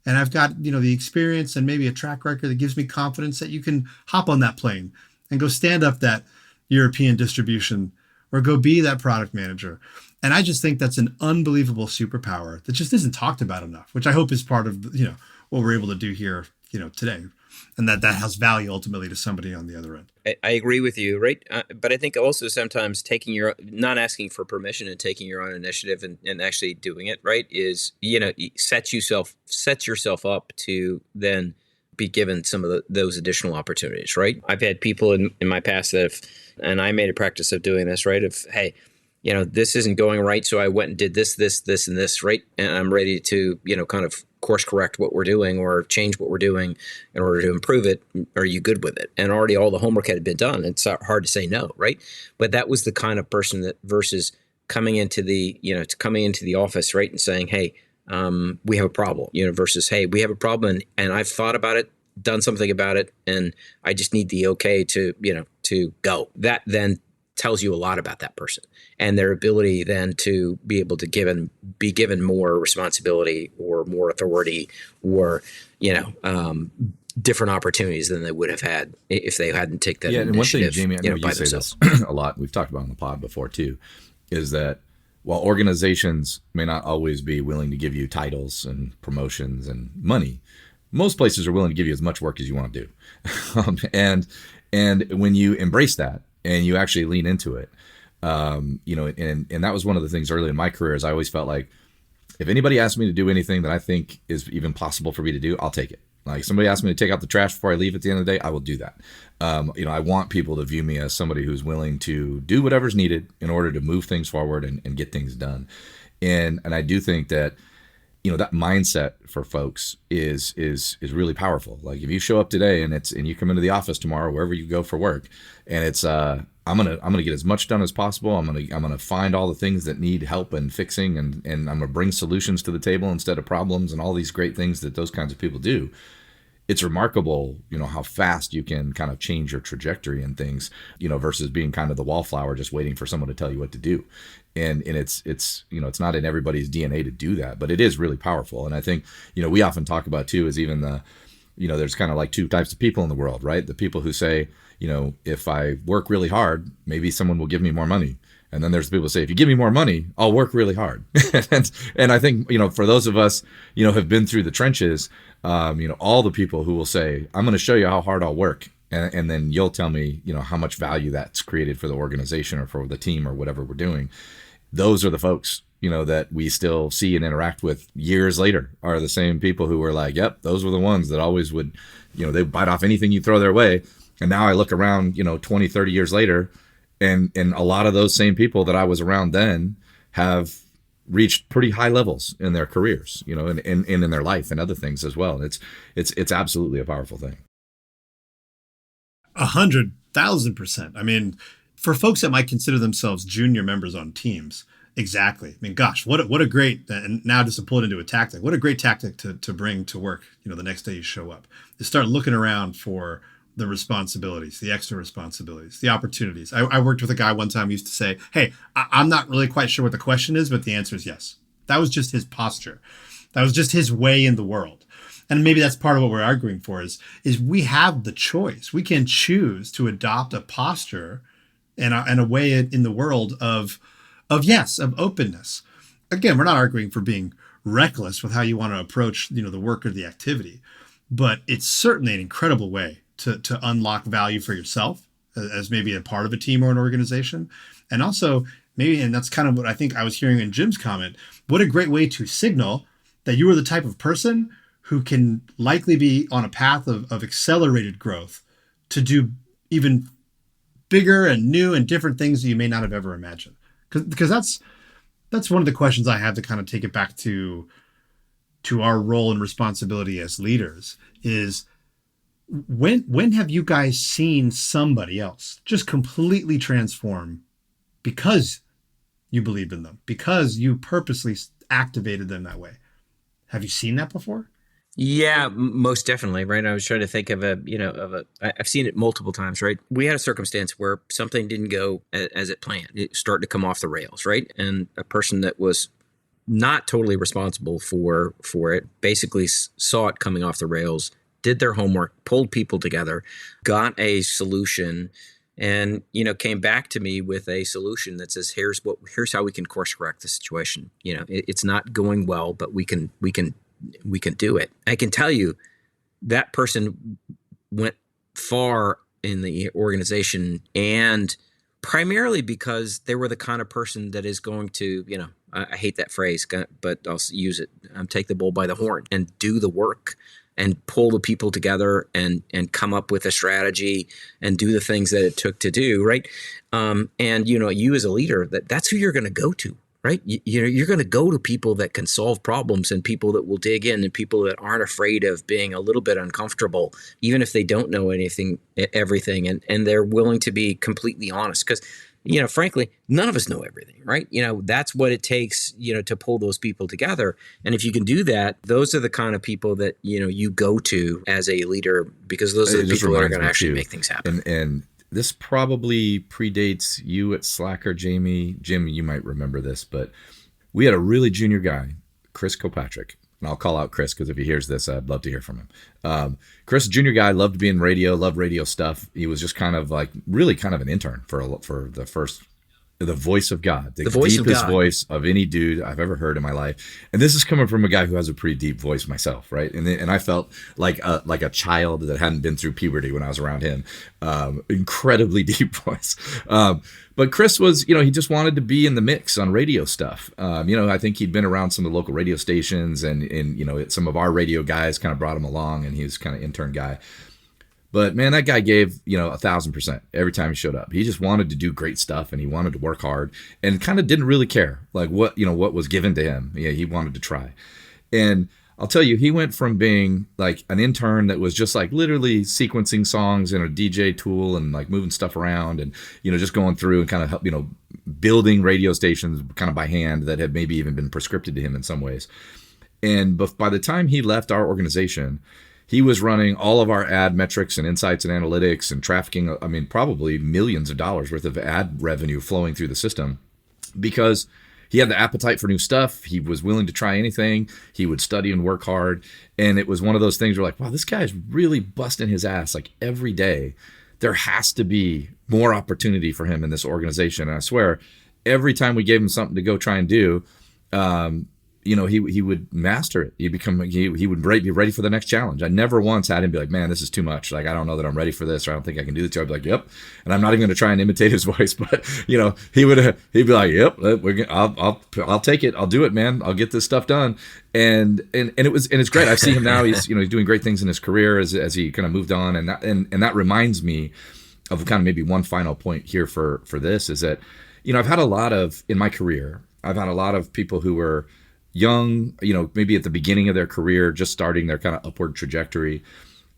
And I've got, the experience and maybe a track record that gives me confidence that you can hop on that plane and go stand up that European distribution or go be that product manager. And I just think that's an unbelievable superpower that just isn't talked about enough, which I hope is part of, what we're able to do here, today. And that has value ultimately to somebody on the other end. I agree with you, right? But I think also sometimes not asking for permission and taking your own initiative and actually doing it, right, is, sets yourself up to then be given some of those additional opportunities, right? I've had people in my past and I made a practice of doing this, right? Of, hey, this isn't going right, so I went and did this, and this, right? And I'm ready to, kind of course correct what we're doing or change what we're doing in order to improve it. Are you good with it? And already all the homework had been done. It's hard to say no, right? But that was the kind of person that versus coming into the office, right, and saying, hey, we have a problem, versus, hey, we have a problem and I've thought about it, done something about it, and I just need the okay to go. That then tells you a lot about that person and their ability then to be able to be given more responsibility or more authority or, different opportunities than they would have had if they hadn't taken that initiative. And one thing, Jamie, I know you say themselves. this a lot. We've talked about it on the pod before too, is that while organizations may not always be willing to give you titles and promotions and money, most places are willing to give you as much work as you want to do. And And when you embrace that and you actually lean into it, and that was one of the things early in my career is I always felt like if anybody asks me to do anything that I think is even possible for me to do, I'll take it. Like somebody asks me to take out the trash before I leave at the end of the day, I will do that. I want people to view me as somebody who's willing to do whatever's needed in order to move things forward and get things done. And I do think that, that mindset for folks is really powerful. Like if you show up today and you come into the office tomorrow, wherever you go for work, and it's I'm gonna get as much done as possible. I'm gonna find all the things that need help and fixing, and I'm gonna bring solutions to the table instead of problems, and all these great things that those kinds of people do. It's remarkable, how fast you can kind of change your trajectory and things, versus being kind of the wallflower just waiting for someone to tell you what to do. And it's it's not in everybody's DNA to do that, but it is really powerful. And I think, we often talk about too is even there's kind of like two types of people in the world, right? The people who say, if I work really hard, maybe someone will give me more money. And then there's people who say, if you give me more money, I'll work really hard. and I think, for those of us, have been through the trenches, all the people who will say, I'm going to show you how hard I'll work. And then you'll tell me, how much value that's created for the organization or for the team or whatever we're doing. Those are the folks, that we still see and interact with years later are the same people who were like, yep, those were the ones that always would, they bite off anything you throw their way. And now I look around, 20, 30 years later, and a lot of those same people that I was around then have reached pretty high levels in their careers, and in their life and other things as well. It's absolutely a powerful thing. 100,000%. I mean, for folks that might consider themselves junior members on teams, exactly. I mean, gosh, what a great, and now just to pull it into a tactic, what a great tactic to bring to work, the next day you show up. You start looking around for the responsibilities, the extra responsibilities, the opportunities. I worked with a guy one time who used to say, hey, I'm not really quite sure what the question is, but the answer is yes. That was just his posture. That was just his way in the world. And maybe that's part of what we're arguing for is we have the choice. We can choose to adopt a posture and a way in the world of yes, of openness. Again, we're not arguing for being reckless with how you want to approach, the work or the activity, but it's certainly an incredible way to unlock value for yourself as maybe a part of a team or an organization. And also maybe, and that's kind of what I think I was hearing in Jim's comment, what a great way to signal that you are the type of person who can likely be on a path of accelerated growth to do even bigger and new and different things that you may not have ever imagined. Because that's one of the questions I have to kind of take it back to our role and responsibility as leaders is, when have you guys seen somebody else just completely transform because you believed in them, because you purposely activated them that way? Have you seen that before? Yeah, most definitely. Right. I was trying to think of I've seen it multiple times. Right. We had a circumstance where something didn't go as it planned. It started to come off the rails. Right. And a person that was not totally responsible for it basically saw it coming off the rails, did their homework, pulled people together, got a solution, and came back to me with a solution that says, here's how we can course correct the situation. It's not going well, but we can do it. I can tell you that person went far in the organization, and primarily because they were the kind of person that is going to, I hate that phrase, but I'll use it. Take the bull by the horn and do the work and pull the people together and come up with a strategy and do the things that it took to do. Right. And, you as a leader, that's who you're going to go to. Right. You're going to go to people that can solve problems and people that will dig in and people that aren't afraid of being a little bit uncomfortable, even if they don't know everything. And they're willing to be completely honest because, frankly, none of us know everything. Right. That's what it takes, to pull those people together. And if you can do that, those are the kind of people that, you go to as a leader because those are the people that are going to actually make things happen. And this probably predates you at Slacker, Jaime. Jim, you might remember this, but we had a really junior guy, Chris Kilpatrick. And I'll call out Chris because if he hears this, I'd love to hear from him. Chris, junior guy, loved being radio, loved radio stuff. He was just kind of like really kind of an intern for the first the voice of God, the voice of deepest God. voice of any dude I've ever heard in my life. And this is coming from a guy who has a pretty deep voice myself, right? And I felt like a child that hadn't been through puberty when I was around him. Incredibly deep voice. But Chris was, he just wanted to be in the mix on radio stuff. I think he'd been around some of the local radio stations, and some of our radio guys kind of brought him along, and he was kind of intern guy. But man, that guy gave, 1,000% every time he showed up. He just wanted to do great stuff, and he wanted to work hard, and kind of didn't really care like what was given to him. Yeah, he wanted to try. And I'll tell you, he went from being like an intern that was just like literally sequencing songs in a DJ tool and like moving stuff around and, just going through and kind of help, building radio stations kind of by hand that had maybe even been prescripted to him in some ways. And by the time he left our organization, he was running all of our ad metrics and insights and analytics and trafficking. I mean, probably millions of dollars worth of ad revenue flowing through the system because he had the appetite for new stuff. He was willing to try anything. He would study and work hard. And it was one of those things where like, wow, this guy's really busting his ass like every day. There has to be more opportunity for him in this organization. And I swear, every time we gave him something to go try and do, he would master it. He would be ready for the next challenge. I never once had him be like, man, this is too much. Like, I don't know that I'm ready for this, or I don't think I can do this. I'd be like, yep. And I'm not even going to try and imitate his voice, but he'd be like, yep, I'll take it. I'll do it, man. I'll get this stuff done. And it's great. I see him now. He's doing great things in his career as he kind of moved on. And that reminds me of kind of maybe one final point here for this is that, I've had a lot of, in my career, I've had a lot of people who were young, maybe at the beginning of their career, just starting their kind of upward trajectory,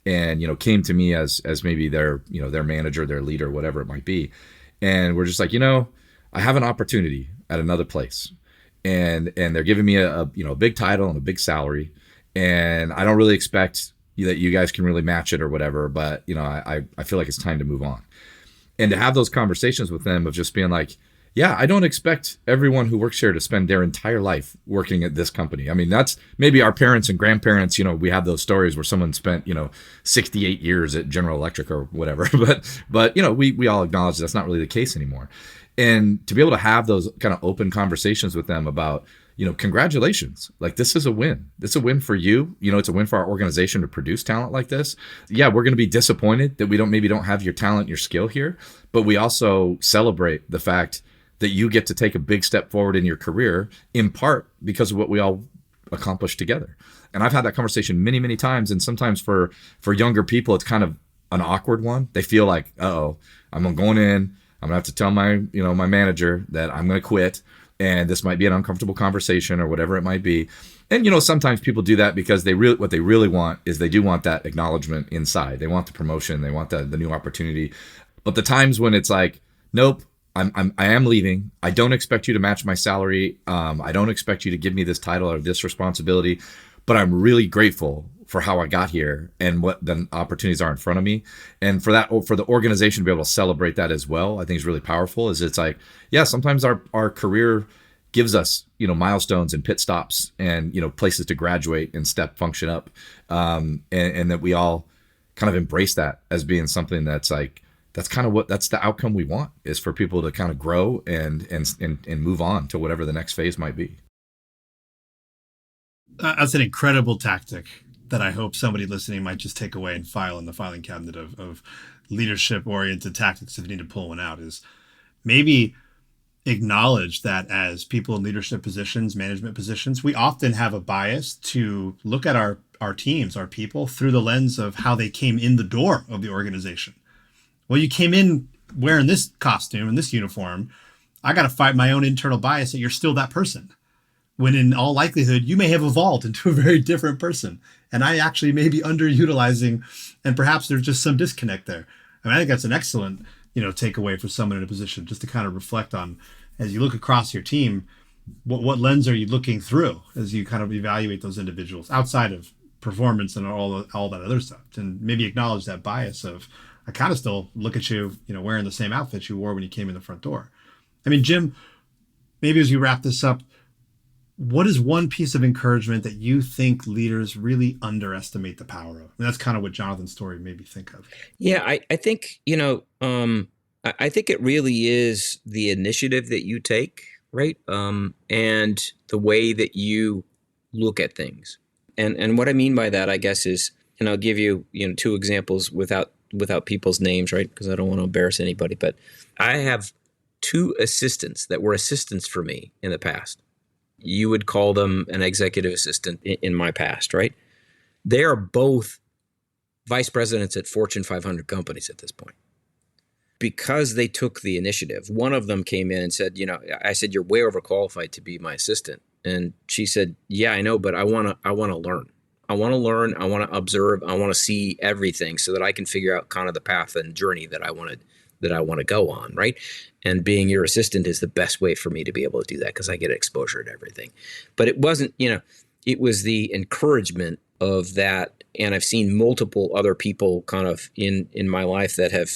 and came to me as maybe their manager, their leader, whatever it might be, and we're just like, I have an opportunity at another place, and they're giving me a big title and a big salary, and I don't really expect that you guys can really match it or whatever, but I feel like it's time to move on, and to have those conversations with them of just being like, yeah, I don't expect everyone who works here to spend their entire life working at this company. I mean, that's maybe our parents and grandparents, we have those stories where someone spent, 68 years at General Electric or whatever. But we all acknowledge that's not really the case anymore. And to be able to have those kind of open conversations with them about, congratulations, like this is a win. It's a win for you. It's a win for our organization to produce talent like this. Yeah, we're going to be disappointed that we don't have your talent, your skill here, but we also celebrate the fact that you get to take a big step forward in your career, in part because of what we all accomplished together. And I've had that conversation many, many times. And sometimes for younger people, it's kind of an awkward one. They feel like, I'm going in, I'm gonna have to tell my manager that I'm going to quit. And this might be an uncomfortable conversation or whatever it might be. And, sometimes people do that because what they really want is they do want that acknowledgement inside. They want the promotion. They want the new opportunity. But the times when it's like, nope, I am leaving. I don't expect you to match my salary. I don't expect you to give me this title or this responsibility, but I'm really grateful for how I got here and what the opportunities are in front of me. And for the organization to be able to celebrate that as well, I think is really powerful. It's like, yeah, sometimes our career gives us, milestones and pit stops and, places to graduate and step function up. And that we all kind of embrace that as being something that's like, that's the outcome we want, is for people to kind of grow and move on to whatever the next phase might be. That's an incredible tactic that I hope somebody listening might just take away and file in the filing cabinet of leadership oriented tactics. If you need to pull one out, is maybe acknowledge that as people in leadership positions, management positions, we often have a bias to look at our teams, our people, through the lens of how they came in the door of the organization. Well, you came in wearing this costume and this uniform. I got to fight my own internal bias that you're still that person, when in all likelihood, you may have evolved into a very different person. And I actually may be underutilizing, and perhaps there's just some disconnect there. I think that's an excellent, takeaway for someone in a position, just to kind of reflect on, as you look across your team, what lens are you looking through as you kind of evaluate those individuals outside of performance and all that other stuff, and maybe acknowledge that bias of, I kind of still look at you, wearing the same outfit you wore when you came in the front door. I mean, Jim, maybe as you wrap this up, what is one piece of encouragement that you think leaders really underestimate the power of? And that's kind of what Jonathan's story made me think of. Yeah, I think, I think it really is the initiative that you take, right? And the way that you look at things. And what I mean by that, I guess, is, and I'll give you, two examples without people's names, right? Because I don't want to embarrass anybody. But I have two assistants that were assistants for me in the past. You would call them an executive assistant in my past, right? They are both vice presidents at Fortune 500 companies at this point. Because they took the initiative. One of them came in and said, I said, "You're way overqualified to be my assistant." And she said, "Yeah, I know, but I want to learn. I want to learn. I want to observe. I want to see everything so that I can figure out kind of the path and journey that I want to go on." Right. And being your assistant is the best way for me to be able to do that, because I get exposure to everything. But it wasn't, it was the encouragement of that. And I've seen multiple other people kind of in my life that have,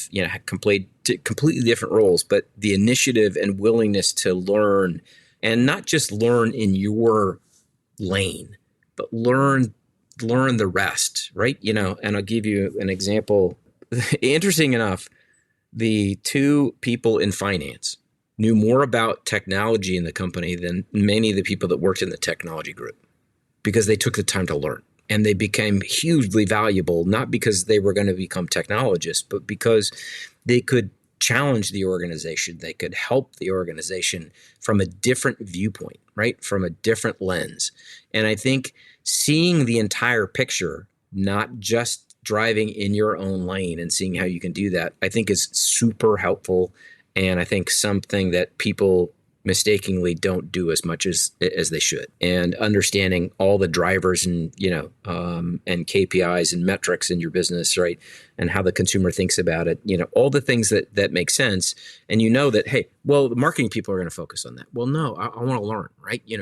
played completely different roles, but the initiative and willingness to learn, and not just learn in your lane, but learn the rest, right? And I'll give you an example. Interesting enough, the two people in finance knew more about technology in the company than many of the people that worked in the technology group, because they took the time to learn. And they became hugely valuable, not because they were going to become technologists, but because they could challenge the organization. They could help the organization from a different viewpoint, right? From a different lens. And I think seeing the entire picture, not just driving in your own lane and seeing how you can do that, I think is super helpful. And I think something that people mistakenly don't do as much as they should. And understanding all the drivers and, and KPIs and metrics in your business, right? And how the consumer thinks about it, all the things that make sense. And that, hey, well, the marketing people are going to focus on that. Well, no, I want to learn, right? I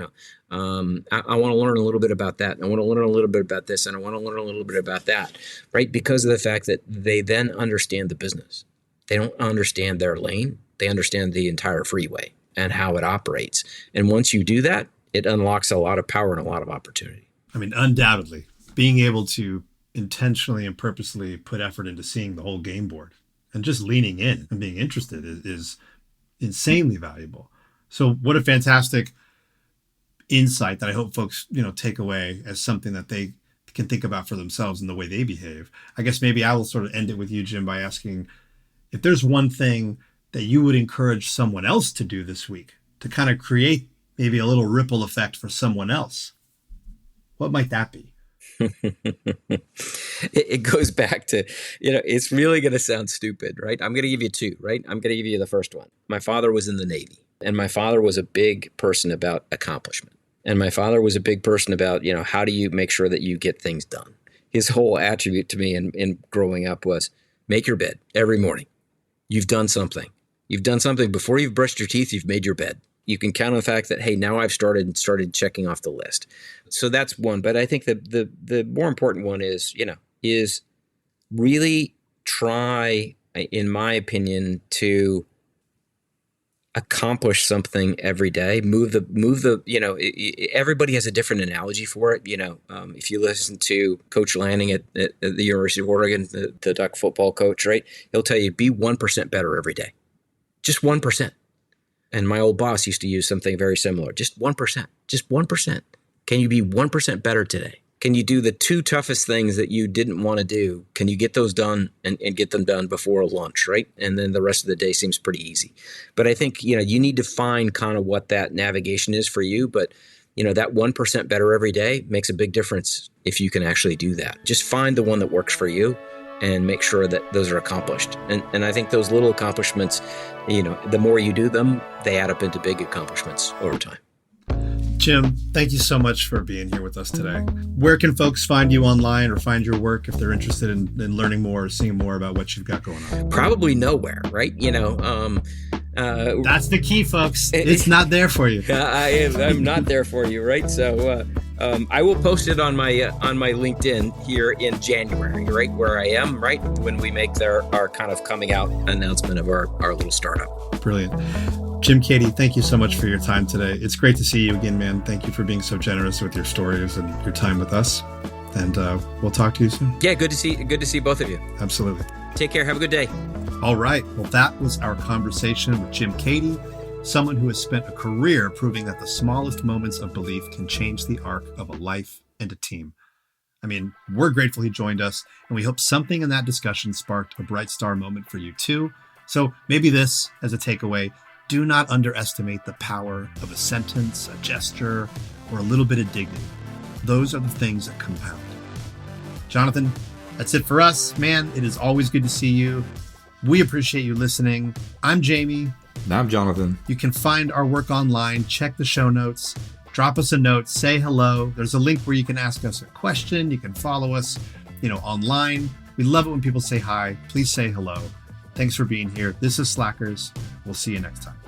want to learn a little bit about that. And I want to learn a little bit about this. And I want to learn a little bit about that, right? Because of the fact that they then understand the business. They don't understand their lane. They understand the entire freeway and how it operates. And once you do that, it unlocks a lot of power and a lot of opportunity. I mean, undoubtedly, being able to intentionally and purposely put effort into seeing the whole game board and just leaning in and being interested is insanely valuable. So what a fantastic insight that I hope folks, take away as something that they can think about for themselves in the way they behave. I guess maybe I will sort of end it with you, Jim, by asking if there's one thing that you would encourage someone else to do this week to kind of create maybe a little ripple effect for someone else, what might that be? It goes back to, it's really going to sound stupid, right? I'm going to give you two, right? I'm going to give you the first one. My father was in the Navy, and my father was a big person about accomplishment. And my father was a big person about, how do you make sure that you get things done? His whole attribute to me in growing up was make your bed every morning. You've done something. You've done something before you've brushed your teeth. You've made your bed. You can count on the fact that, hey, now I've started checking off the list. So that's one. But I think the more important one is really try, in my opinion, to accomplish something every day. Move the everybody has a different analogy for it. If you listen to Coach Lanning at the University of Oregon, the Duck football coach, right? He'll tell you, be 1% better every day. Just 1%. And my old boss used to use something very similar. Just 1%. Just 1%. Can you be 1% better today? Can you do the two toughest things that you didn't want to do? Can you get those done and get them done before lunch, right? And then the rest of the day seems pretty easy. But I think, you need to find kind of what that navigation is for you. But, that 1% better every day makes a big difference if you can actually do that. Just find the one that works for you and make sure that those are accomplished. And I think those little accomplishments, the more you do them, they add up into big accomplishments over time. Jim, thank you so much for being here with us today. Where can folks find you online or find your work if they're interested in learning more or seeing more about what you've got going on? Probably nowhere, right? That's the key, folks. It's not there for you. I'm not there for you, right? So I will post it on my LinkedIn here in January, right, where I am, right, when we make our kind of coming out announcement of our little startup. Brilliant. Jim Cady, thank you so much for your time today. It's great to see you again, man. Thank you for being so generous with your stories and your time with us. And we'll talk to you soon. Yeah, good to see both of you. Absolutely. Take care. Have a good day. All right. Well, that was our conversation with Jim Cady, someone who has spent a career proving that the smallest moments of belief can change the arc of a life and a team. I mean, we're grateful he joined us, and we hope something in that discussion sparked a bright star moment for you too. So maybe this as a takeaway: do not underestimate the power of a sentence, a gesture, or a little bit of dignity. Those are the things that compound. Jonathan, that's it for us. Man, it is always good to see you. We appreciate you listening. I'm Jaime. And I'm Jonathan. You can find our work online. Check the show notes. Drop us a note. Say hello. There's a link where you can ask us a question. You can follow us, online. We love it when people say hi. Please say hello. Thanks for being here. This is Slackers. We'll see you next time.